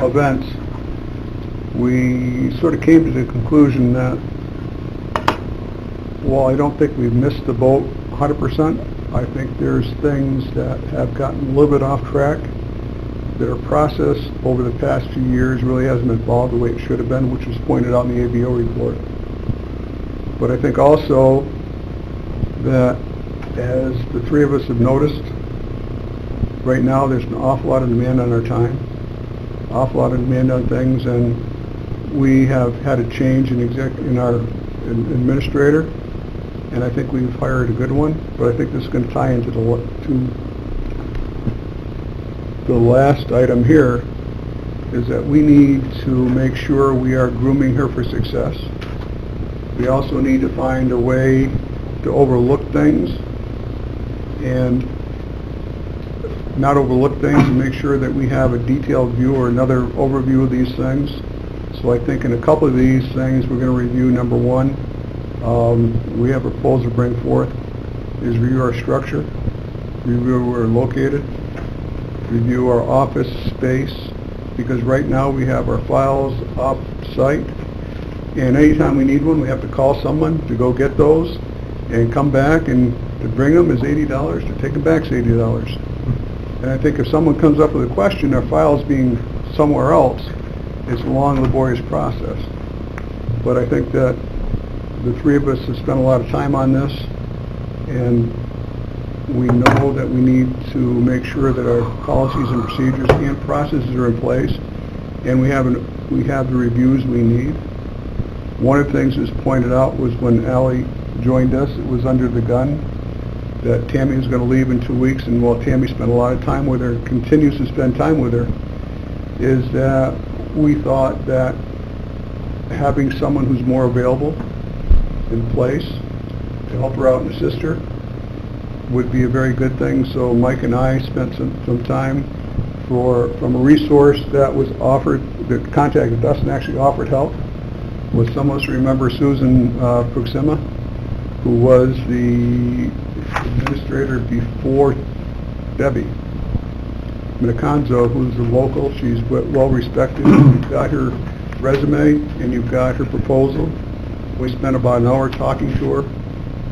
events, we sort of came to the conclusion that, while I don't think we've missed the boat 100%, I think there's things that have gotten a little bit off track. Their process over the past few years really hasn't been followed the way it should have been, which was pointed out in the ABO report. But I think also that, as the three of us have noticed, right now there's an awful lot of demand on our time, awful lot of demand on things, and we have had a change in our administrator, and I think we've hired a good one, but I think this is going to tie into the last item here, is that we need to make sure we are grooming her for success. We also need to find a way to overlook things and not overlook things, and make sure that we have a detailed view or another overview of these things. So I think in a couple of these things we're going to review. Number one, we have a proposal to bring forth, is review our structure, review where we're located, review our office space, because right now we have our files off-site, and anytime we need one, we have to call someone to go get those and come back, and to bring them is $80, to take them back is $80. And I think if someone comes up with a question, our files being somewhere else, it's a long, laborious process. But I think that the three of us have spent a lot of time on this, and we know that we need to make sure that our policies and procedures and processes are in place, and we have the reviews we need. One of the things that was pointed out was when Ally joined us, it was under the gun that Tammy was going to leave in 2 weeks, and while Tammy spent a lot of time with her, continues to spend time with her, is that we thought that having someone who's more available in place to help her out and assist her would be a very good thing. So Mike and I spent some time from a resource that was offered, that contacted us and actually offered help, was some of us remember Susan Proxima, who was the administrator before Debbie Miniconzo, who's a local. She's well respected. You've got her resume and you've got her proposal. We spent about an hour talking to her,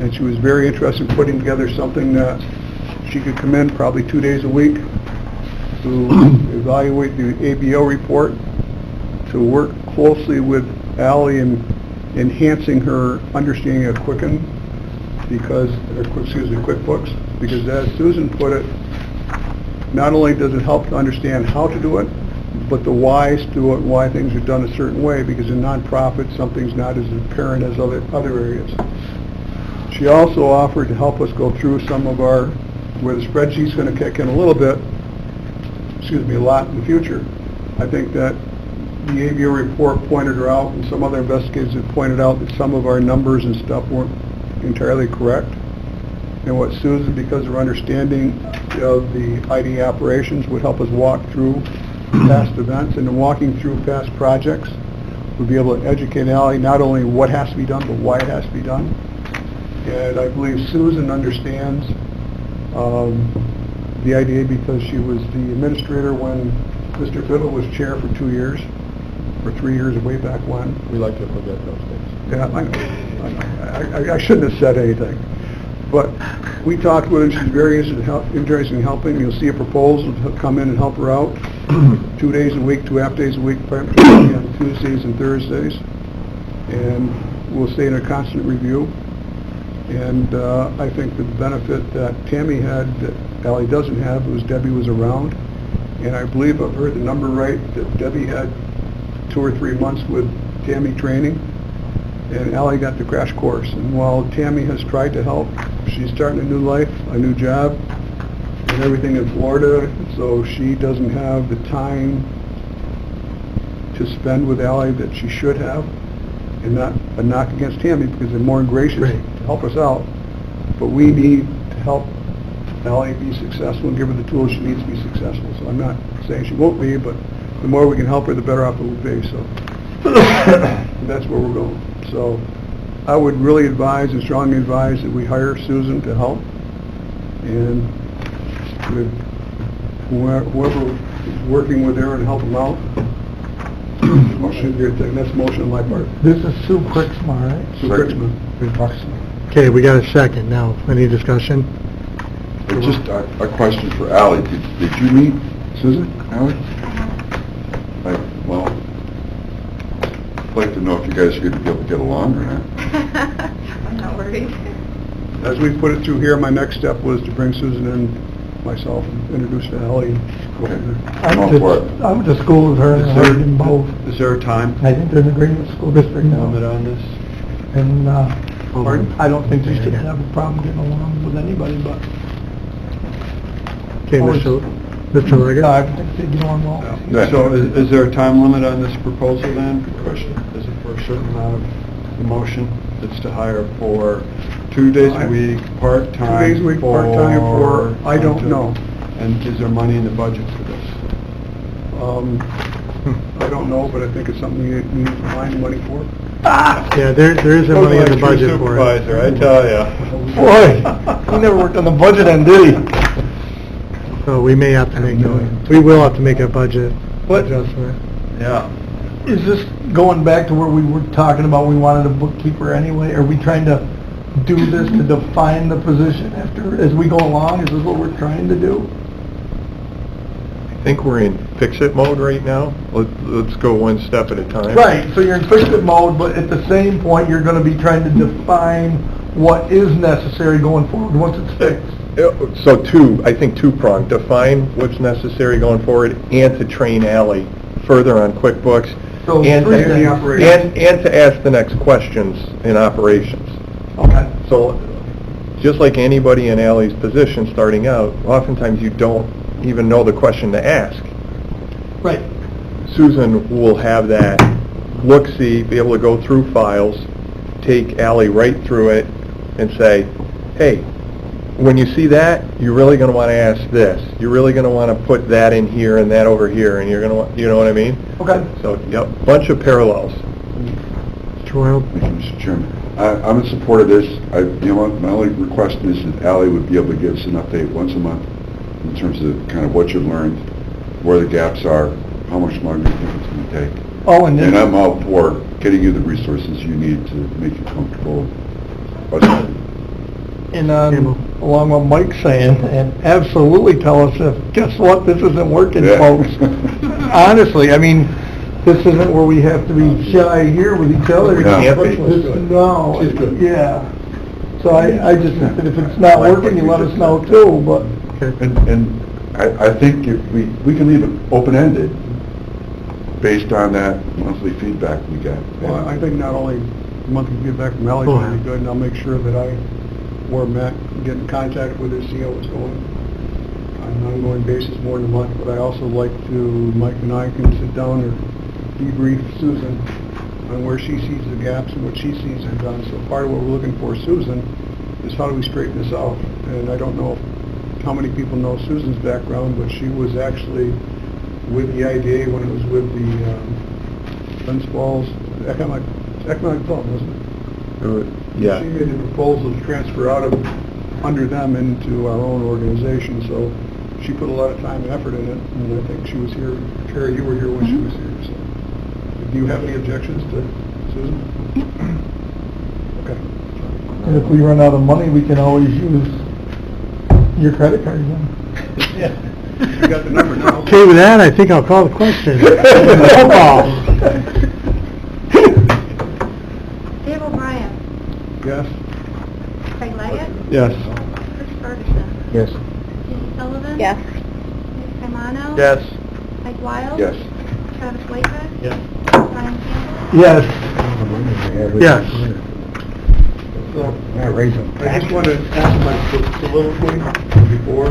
and she was very interested in putting together something that she could come in probably 2 days a week to evaluate the ABO report, to work closely with Ally in enhancing her understanding of QuickBooks, because as Susan put it, not only does it help to understand how to do it, but the whys to do it, why things are done a certain way, because in nonprofit something's not as apparent as other areas. She also offered to help us go through some of where the spreadsheet's going to kick in a little bit, a lot in the future. I think that the ABO report pointed her out, and some other investigators have pointed out that some of our numbers and stuff weren't entirely correct. And what Susan, because of her understanding of the ID operations, would help us walk through past events, and in walking through past projects, we'll be able to educate Ally not only what has to be done, but why it has to be done. And I believe Susan understands the IDA because she was the administrator when Mr. Fiddle was chair for 2 years, or 3 years, way back when. We like to forget those things. Yeah, I know. I shouldn't have said anything. But we talked with her, she's very interested in helping. You'll see a proposal to come in and help her out 2 days a week, 2.5 days a week, particularly on Tuesdays and Thursdays. And we'll stay in a constant review. And I think the benefit that Tammy had that Ally doesn't have was Debbie was around. And I believe I've heard the number right, that Debbie had 2 or 3 months with Tammy training, and Ally got the crash course. And while Tammy has tried to help, she's starting a new life, a new job, and everything in Florida, so she doesn't have the time to spend with Ally that she should have. And not a knock against Tammy, because they're more gracious to help us out. But we need to help Ally be successful and give her the tools she needs to be successful. So I'm not saying she won't be, but the more we can help her, the better off it will be. So that's where we're going. So I would really advise and strongly advise that we hire Susan to help. and with whoever is working with Aaron to help him out. Motion, that's a motion on my part. This is Sue Krixmar, right? Sue Krixman. Okay, we got a second now. Any discussion? But just a question for Ally. Did you meet Susan, Ally? Well, I'd like to know if you guys are going to be able to get along or not. I'm not worried. As we put it through here, my next step was to bring Susan and myself and introduce to Ally. I went to school with her and I heard them both. Is there a time I think they're in the Greenwood School District now. limit on this? And, Pardon? I don't think they should have a problem getting along with anybody, but... Okay, Mr. Leggett? No, I think they get along well. Yeah. So is there a time limit on this proposal then? Good question. Is it for a certain amount of the motion? It's to hire for 2 days a week, part-time? 2 days a week, part-time for, I don't know. And is there money in the budget for this? I don't know, but I think it's something you need to find money for. Yeah, there is a money in the budget for it. Supervisor, I tell ya. Boy, he never worked on the budget end, did he? So we may have to make, we will have to make a budget What? adjustment. Yeah. Is this going back to where we were talking about we wanted a bookkeeper anyway? Are we trying to do this to define the position after, as we go along? Is this what we're trying to do? I think we're in fix-it mode right now. Let's go one step at a time. Right, so you're in fix-it mode, but at the same point, you're gonna be trying to define what is necessary going forward once it's fixed. So I think two-pronged, define what's necessary going forward and to train Ally further on QuickBooks So and three to, things. and to ask the next questions in operations. Okay. So just like anybody in Ally's position starting out, oftentimes you don't even know the question to ask. Right. Susan will have that look-see, be able to go through files, take Ally right through it and say, hey, when you see that, you're really going to want to ask this. You're really going to want to put that in here and that over here, and you're going to want, you know what I mean? Okay. So, yep, bunch of parallels. Mr. Royal? Thank you, Mr. Chairman. I'm in support of this. You know what, my only request is that Ally would be able to give us an update once a month in terms of kind of what you've learned, where the gaps are, how much longer you think it's going to take. Oh, and And then, I'm all for getting you the resources you need to make you comfortable budgeting. and along what Mike's saying, and absolutely tell us if, guess what, this isn't working, Yeah. folks. Honestly, I mean, this isn't where we have to be shy here with each other. No. Can't be. No, yeah. So I just think that if it's not working, you let us know too, but... And I think if we can leave it open-ended based on that monthly feedback we get. Well, I think not only monthly feedback from Ally would be good, and I'll make sure that I or Matt get in contact with her, see how it's going on an ongoing basis more than a month, but I also like to, Mike and I can sit down and debrief Susan on where she sees the gaps and what she sees are done. So part of what we're looking for, Susan, is how do we straighten this out? And I don't know how many people know Susan's background, but she was actually with the IDA when it was with the Glens Falls Economic Development, wasn't it? Yeah. She made the proposal to transfer out of under them into our own organization, so she put a lot of time and effort in it, and I think she was here, Carrie, you were here when she was here, so. Do you have any objections to Susan? Okay. And if we run out of money, we can always use your credit card then. Yeah. You got the number now. Okay, with that, I think I'll call the question. Roll call. Dave O'Brien, Yes? Craig Leggett, Yes. Chris Ferguson, Yes. Jenny Sullivan. Yes. Nick Romano. Yes. Mike Wild. Yes. Travis Whitehead. Yes. Brian Campbell. Yes. Yes. I just want to ask my soliloquy before.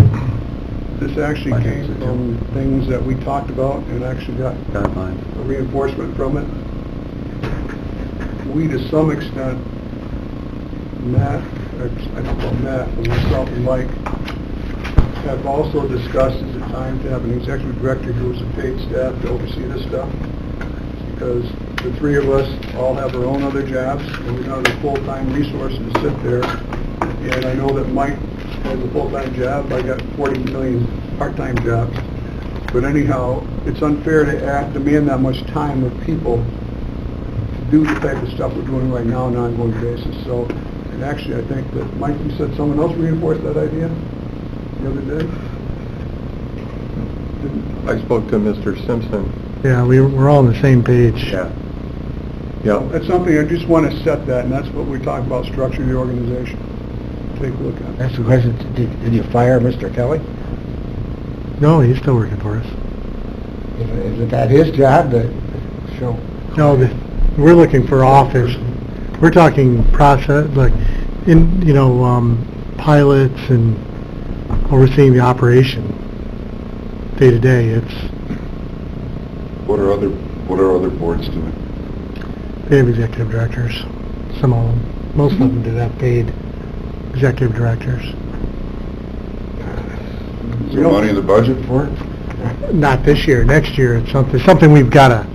This actually came from things that we talked about and actually got a reinforcement from it. We, to some extent, Matt, or I don't know Matt, but myself and Mike, have also discussed is it time to have an executive director who is a paid staff to oversee this stuff. Because the three of us all have our own other jobs, and we don't have the full-time resources to sit there. And I know that Mike as a full-time job, I got 40 million part-time jobs. But anyhow, it's unfair to demand that much time of people to do the type of stuff we're doing right now on an ongoing basis. So, and actually, I think that, Mike, you said someone else reinforced that idea the other day? I spoke to Mr. Simpson. Yeah, we're all on the same page. Yeah. Yeah. That's something, I just want to set that, and that's what we talk about, structure the organization. Take a look at it. That's the question. Did you fire Mr. Kelly? No, he's still working for us. Is that his job to show? No, we're looking for office. We're talking process, like, pilots and overseeing the operation day to day. What are other boards doing? They have executive directors, some of them. Most of them do have paid executive directors. Is there money in the budget for it? Not this year, next year, it's something we've got to,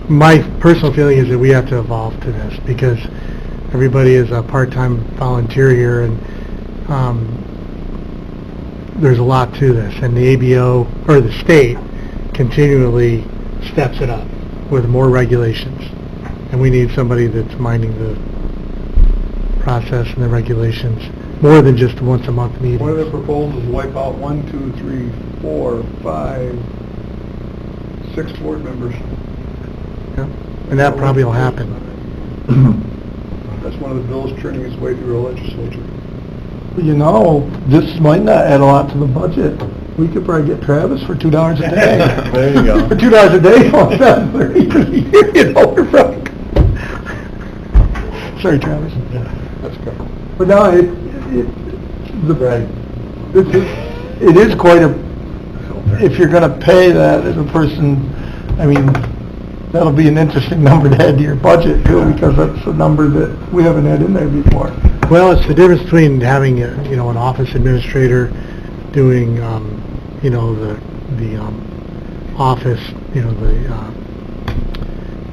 my personal feeling is that we have to evolve to this, because everybody is a part-time volunteer here, and there's a lot to this, and the ABO, or the state, continually steps it up with more regulations, and we need somebody that's minding the process and the regulations, more than just a once-a-month meeting. One of the proposals wipe out 1, 2, 3, 4, 5, 6 board members. Yeah. And that probably will happen. That's one of the bills churning its way through our legislature. This might not add a lot to the budget. We could probably get Travis for $2 a day. There you go. For $2 a day, on $7.30, we're probably... Sorry, Travis. That's good. But no, it is quite a, if you're going to pay that as a person, I mean, that'll be an interesting number to add to your budget too, because that's a number that we haven't had in there before. Well, it's the difference between having an office administrator doing the office,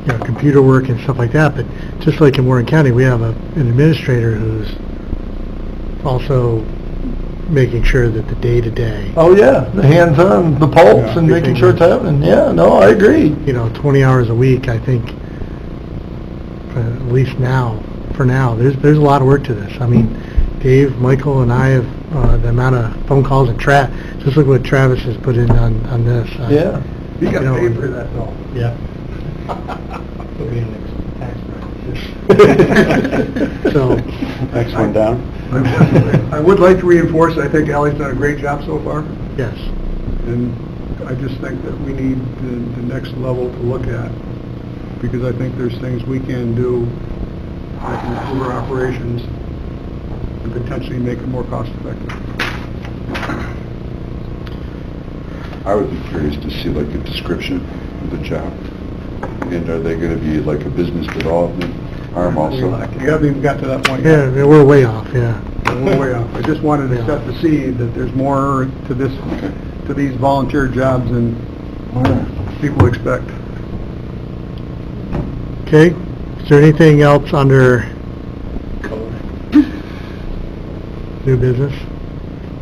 the computer work and stuff like that. But just like in Warren County, we have an administrator who's also making sure that the day-to-day, Oh yeah, the hands-on, the pulse, and making sure it's happening. Yeah, no, I agree. 20 hours a week, I think, at least for now, there's a lot of work to this. I mean, Dave, Michael, and I have the amount of phone calls and just look what Travis has put in on this. Yeah. You got paid for that, though. Yeah. Put me in the next tax bracket. So, Next one down. I would like to reinforce, I think Ally's done a great job so far, yes. and I just think that we need the next level to look at, because I think there's things we can do that can improve our operations and potentially make it more cost-effective. I would be curious to see like a description of the job. And are they going to be like a business development arm also? You haven't even got to that point yet. Yeah, we're way off, yeah. We're way off. I just wanted to set the seed that there's more to this, to these volunteer jobs than people expect. Okay, is there anything else under new business?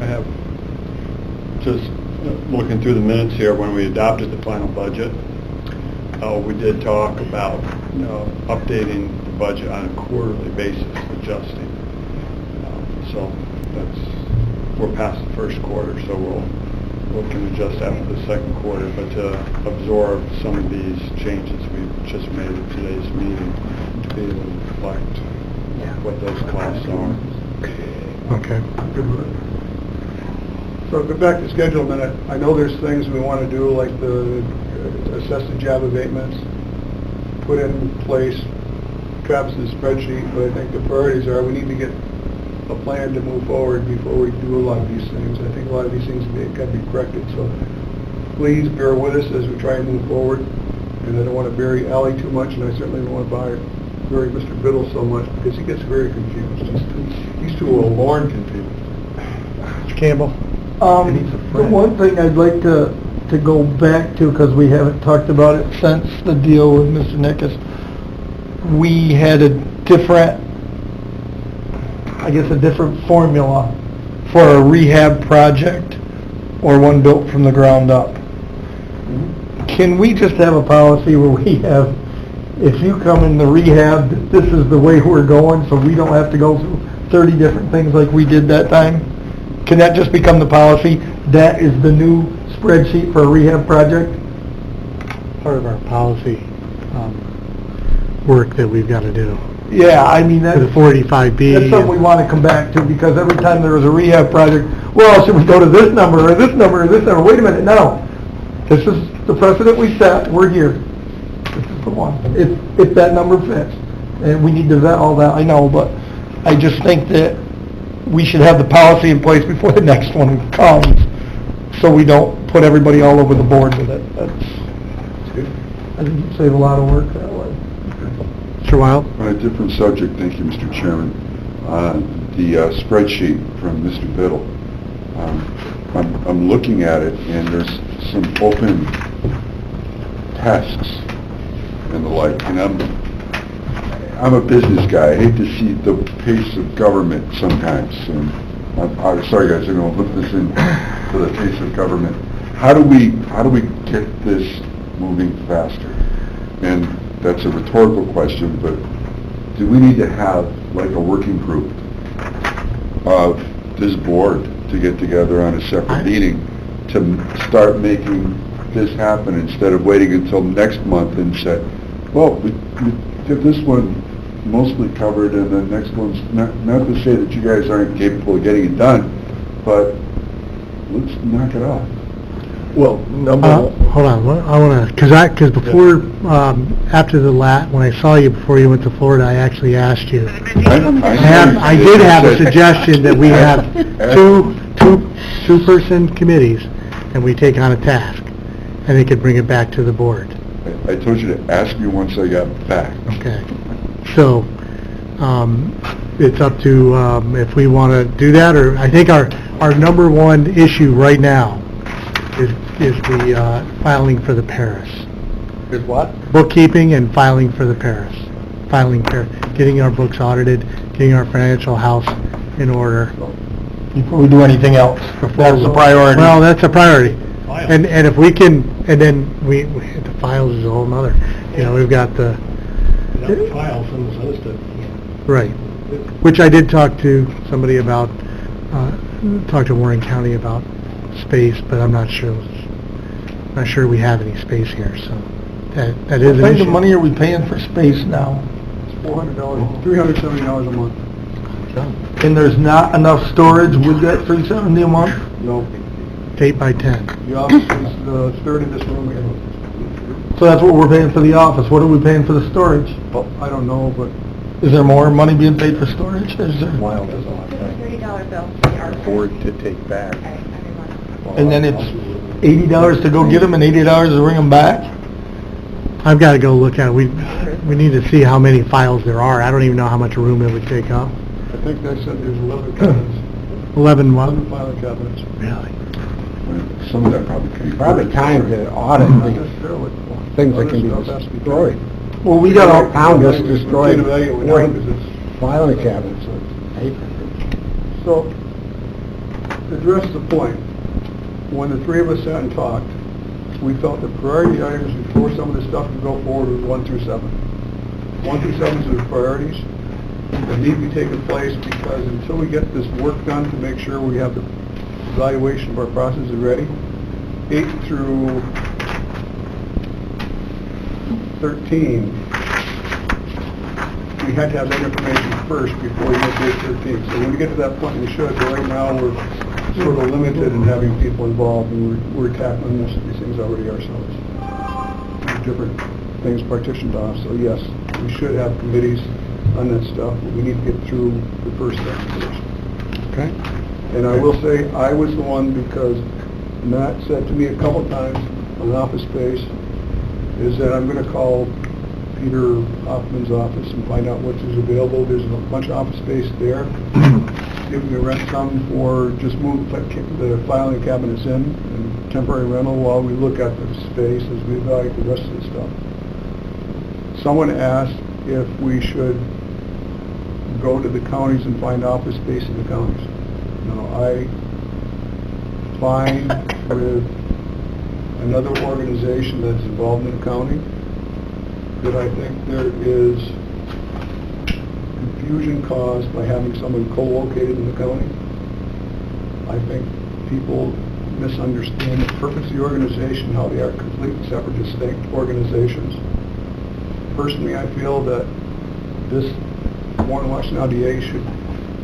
I have, just looking through the minutes here, when we adopted the final budget, we did talk about updating the budget on a quarterly basis, adjusting. So we're past the first quarter, so we can adjust after the second quarter, but to absorb some of these changes we've just made at today's meeting to be able to reflect what those costs are. Okay. So go back to schedule a minute. I know there's things we want to do, like the assess the job abatements, put in place Travis's spreadsheet, but I think the priorities are we need to get a plan to move forward before we do a lot of these things. I think a lot of these things got to be corrected, so please bear with us as we try and move forward. And I don't want to bury Ally too much, and I certainly don't want to bury Mr. Biddle so much, because he gets very confused. He's too forlorn confused. Mr. Campbell? The one thing I'd like to go back to, because we haven't talked about it since the deal with Mr. Nickus, we had a different I guess, a different formula for a rehab project or one built from the ground up. Can we just have a policy where we have, if you come in the rehab, this is the way we're going, so we don't have to go through 30 different things like we did that time? Can that just become the policy? That is the new spreadsheet for a rehab project? Part of our policy work that we've got to do. Yeah, I mean, For the that's 485B. something we want to come back to, because every time there was a rehab project, well, should we go to this number, or this number, or this number? Wait a minute, no. This is the precedent we set, we're here. This is the one, if that number fits. And we need to vet all that, I know, but I just think that we should have the policy in place before the next one comes, so we don't put everybody all over the board with it. I think you'd save a lot of work that way. Mr. Wild? On a different subject, thank you, Mr. Chairman. The spreadsheet from Mr. Biddle. I'm looking at it, and there's some open tasks and the like, and I'm a business guy. I hate to see the pace of government sometimes, and I'm sorry guys, I'm going to look this in for the pace of government. How do we get this moving faster? And that's a rhetorical question, but do we need to have like a working group of this board to get together on a separate meeting to start making this happen instead of waiting until next month and say, well, we get this one mostly covered and the next one's not to say that you guys aren't capable of getting it done, but let's knock it off. Well, Hold on, I want to, because before, after when I saw you before you went to Florida, I actually asked you. I did have a suggestion that we have two-person committees, and we take on a task, and they could bring it back to the board. I told you to ask me once I got back. Okay. So, it's up to, if we want to do that, or I think our number one issue right now is the filing for the Paris. Is what? Bookkeeping and filing for the Paris. Getting our books audited, getting our financial house in order. Before we do anything else, that's the priority. Well, that's a priority. And if we can, and then the files is a whole nother, we've got the... Files, some of this other stuff. Right. Which I did talk to somebody about, talk to Warren County about space, but I'm not sure we have any space here, so that is an What kind issue. of money are we paying for space now? It's $400, $370 a month. And there's not enough storage with that $370 a month? No. 8 by 10. The office is the third in this room here. So that's what we're paying for the office. What are we paying for the storage? I don't know, but Is there more money being paid for storage? Is there? Wild as all. It's a $30 bill. Board to take back. Every month. And then it's $80 to go get them and $80 to bring them back? I've got to go look at it. We need to see how many files there are. I don't even know how much room it would take up. I think they said there's 11 cabinets, 11 what? 11 filing cabinets. Really? Some of that probably could be... Probably time to audit Not things, necessarily. things that can be Other stuff has to be destroyed. Well, we got all... Town just destroyed Can't evaluate now because it's... filing cabinets of paper. So, to address the point, when the three of us sat and talked, we felt the priority items before some of this stuff could go forward was 1 through 7. 1 through 7 are the priorities that need to be taking place, because until we get this work done to make sure we have the evaluation of our processes ready, 8 through 13, we had to have that information first before we get to 13. So when we get to that point, we should, but right now, we're sort of limited in having people involved, and we're tackling most of these things already ourselves. Different things partitioned off, so yes, we should have committees on that stuff, but we need to get through the first step first. Okay. And I will say, I was the one, because Matt said to me a couple times on office space, is that I'm going to call Peter Hoffman's office and find out what is available. There's a bunch of office space there. If we can rent some for, just move the filing cabinets in and temporary rental while we look at the space as we evaluate the rest of the stuff. Someone asked if we should go to the counties and find office space in the counties. Now, I find with another organization that's involved in the county that I think there is confusion caused by having someone co-located in the county. I think people misunderstand the purpose of the organization, how they are complete, separate, distinct organizations. Personally, I feel that this Warren Washington IDA should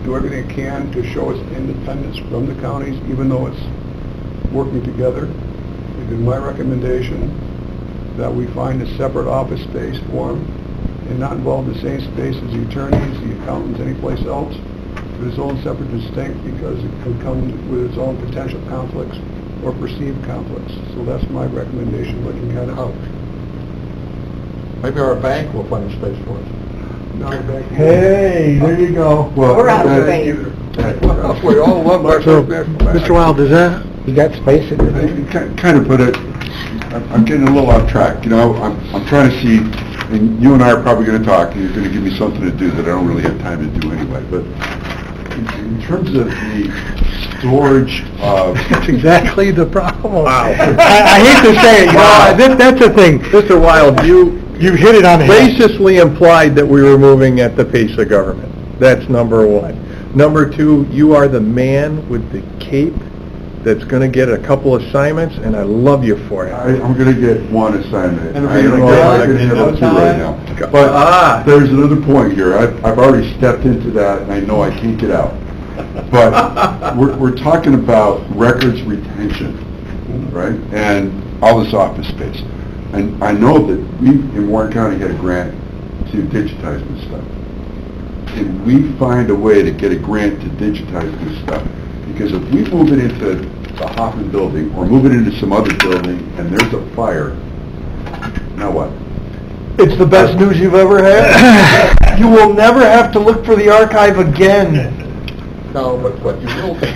do everything it can to show its independence from the counties, even though it's working together. It is my recommendation that we find a separate office space for them and not involve the same space as the attorneys, the accountants, anyplace else, but its own separate distinct, because it can come with its own potential conflicts or perceived conflicts. So that's my recommendation looking at it. Maybe our bank will find a space for us. Hey, there you go. Well, We're out of space. We all love our So, national bank. Mr. Wild, does that, You got space in I it? kind of put it, I'm getting a little off track, you know, I'm trying to see, and you and I are probably going to talk, and you're going to give me something to do that I don't really have time to do anyway, but in terms of the storage of... that's exactly the problem. Wow. I hate to say it, you know, that's the thing. Mr. Wild, you hit it on the head. graciously implied that we were moving at the pace of government. That's number one. Number two, you are the man with the cape that's going to get a couple assignments, and I love you for it. I'm going to get one assignment. And I don't know if I can handle two right now. But there's another point here. I've already stepped into that, and I know I can't get out. But we're talking about records retention, right? And all this office space. And I know that we, in Warren County, had a grant to digitize this stuff. Can we find a way to get a grant to digitize this stuff? Because if we move it into the Hoffman building, or move it into some other building, and there's a fire, now what? It's the best news you've ever had. You will never have to look for the archive again. No, but what you will do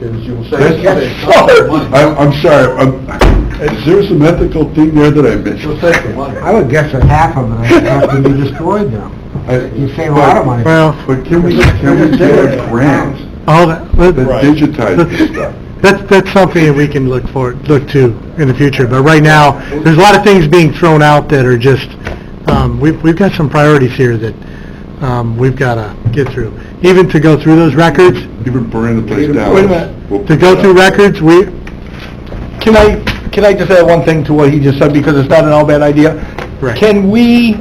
is you'll That's- save money. I'm sorry, is there some ethical thing there that I missed? You'll save the money. I would guess that half of it has to be destroyed now. You save a lot of money. Well, But can we get a grant all that, that digitizes this stuff? that's something that we can look to in the future. But right now, there's a lot of things being thrown out that are just, we've got some priorities here that we've got to get through. Even to go through those records, Even burning the place down. Wait a minute. We'll to go through records, Can I just add one thing to what he just said, because it's not an all bad idea? Right. Can we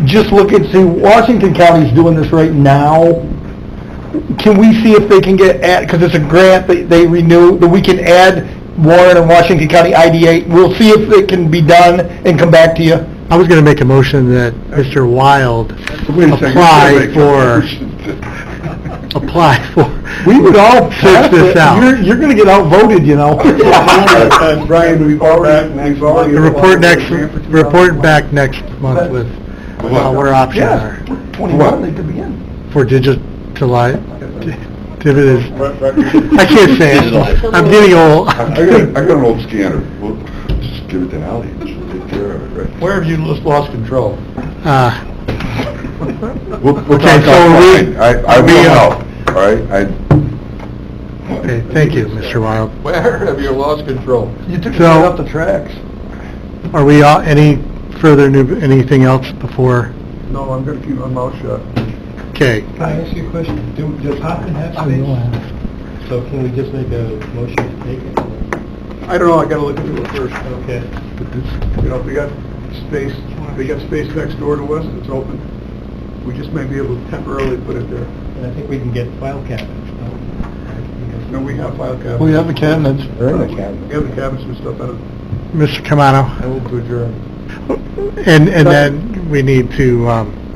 just look and see, Washington County's doing this right now. Can we see if they can because it's a grant that they renew, that we can add Warren and Washington County IDA? We'll see if it can be done and come back to you. I was going to make a motion that Mr. Wild Wait a second, apply for, We would all Search pass this it. out. You're gonna get outvoted, you know. And Brian, we've already... the report back next month with what our options Yeah, are 21, they could be in. for digitalize. I can't say it. I'm getting old. I got an old scanner. We'll just give it to Ally, and she'll take care of it, right? Where have you lost control? We'll Okay, talk so offline. I will help, all right? Okay, thank you, Mr. Wild. Where have you lost control? You took it So- right off the tracks. Are we, any further anything else before? No, I'm going to keep my mouth shut. Okay, Can I ask you a question? Does Hoffman have space? So can we just make a motion to take it? I don't know, I got to look into it first. Okay. You know, if they got space next door to us, it's open. We just may be able to temporarily put it there. And I think we can get file cabinets, no? No, we have file cabinets. We have the cabinets. They're in the cabinet. We have the cabinets and stuff in it. Mr. Camano, I will to adjourn. and then we need to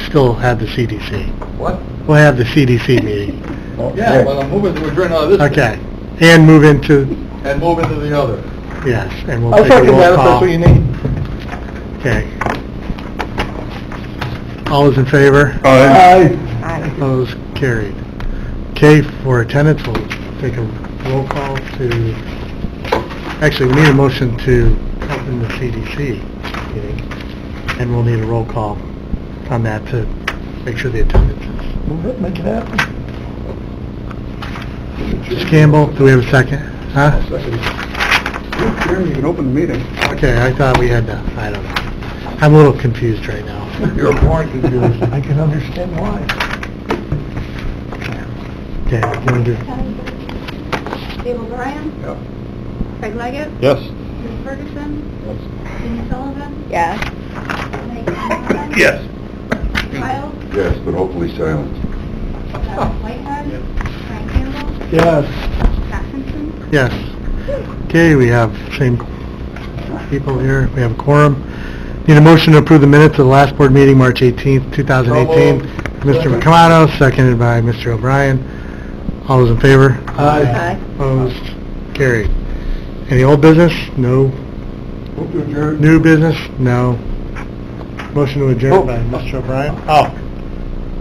still have the CDC. What? We'll have the CDC meeting. Yeah, well, I'm moving to adjourn out of this. Okay, and move into, And move into the other. yes, and we'll I'll take a second that roll if that's call. what you need. Okay. All those in favor? Aye. Opposed? Carried. Okay, for attendance, we'll take a roll call to, actually, we need a motion to open the CDC meeting, and we'll need a roll call on that to make sure the attendance is Move it, make it happen. Mr. Campbell, do we have a second? Huh? Chairman, you can open the meeting. Okay, I thought we had to, I don't know. I'm a little confused right now. You're more confused. I can understand why. Okay, you want to do? Dave O'Brien? Yep. Craig Leggett? Yes. Bruce Ferguson? Jean Sullivan? Yes. Mike Conrad? Yes. Kyle? Yes, but hopefully silent. Whitehead? Brian Campbell? Yes. Scott Simpson? Yes. Okay, we have same people here. We have a quorum. Need a motion to approve the minutes of the last board meeting, March 18th, 2018. Mr. McCamato, seconded by Mr. O'Brien. All those in favor? Aye. Opposed? Carried. Any old business? No. Move to adjourn. New business? No. Motion to adjourn by Mr. O'Brien? Oh.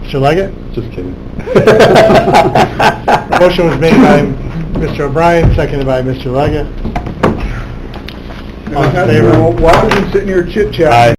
Mr. Leggett? Just kidding. Motion was made by Mr. O'Brien, seconded by Mr. Leggett. All in favor? Why are we sitting here chit-chatting? Aye.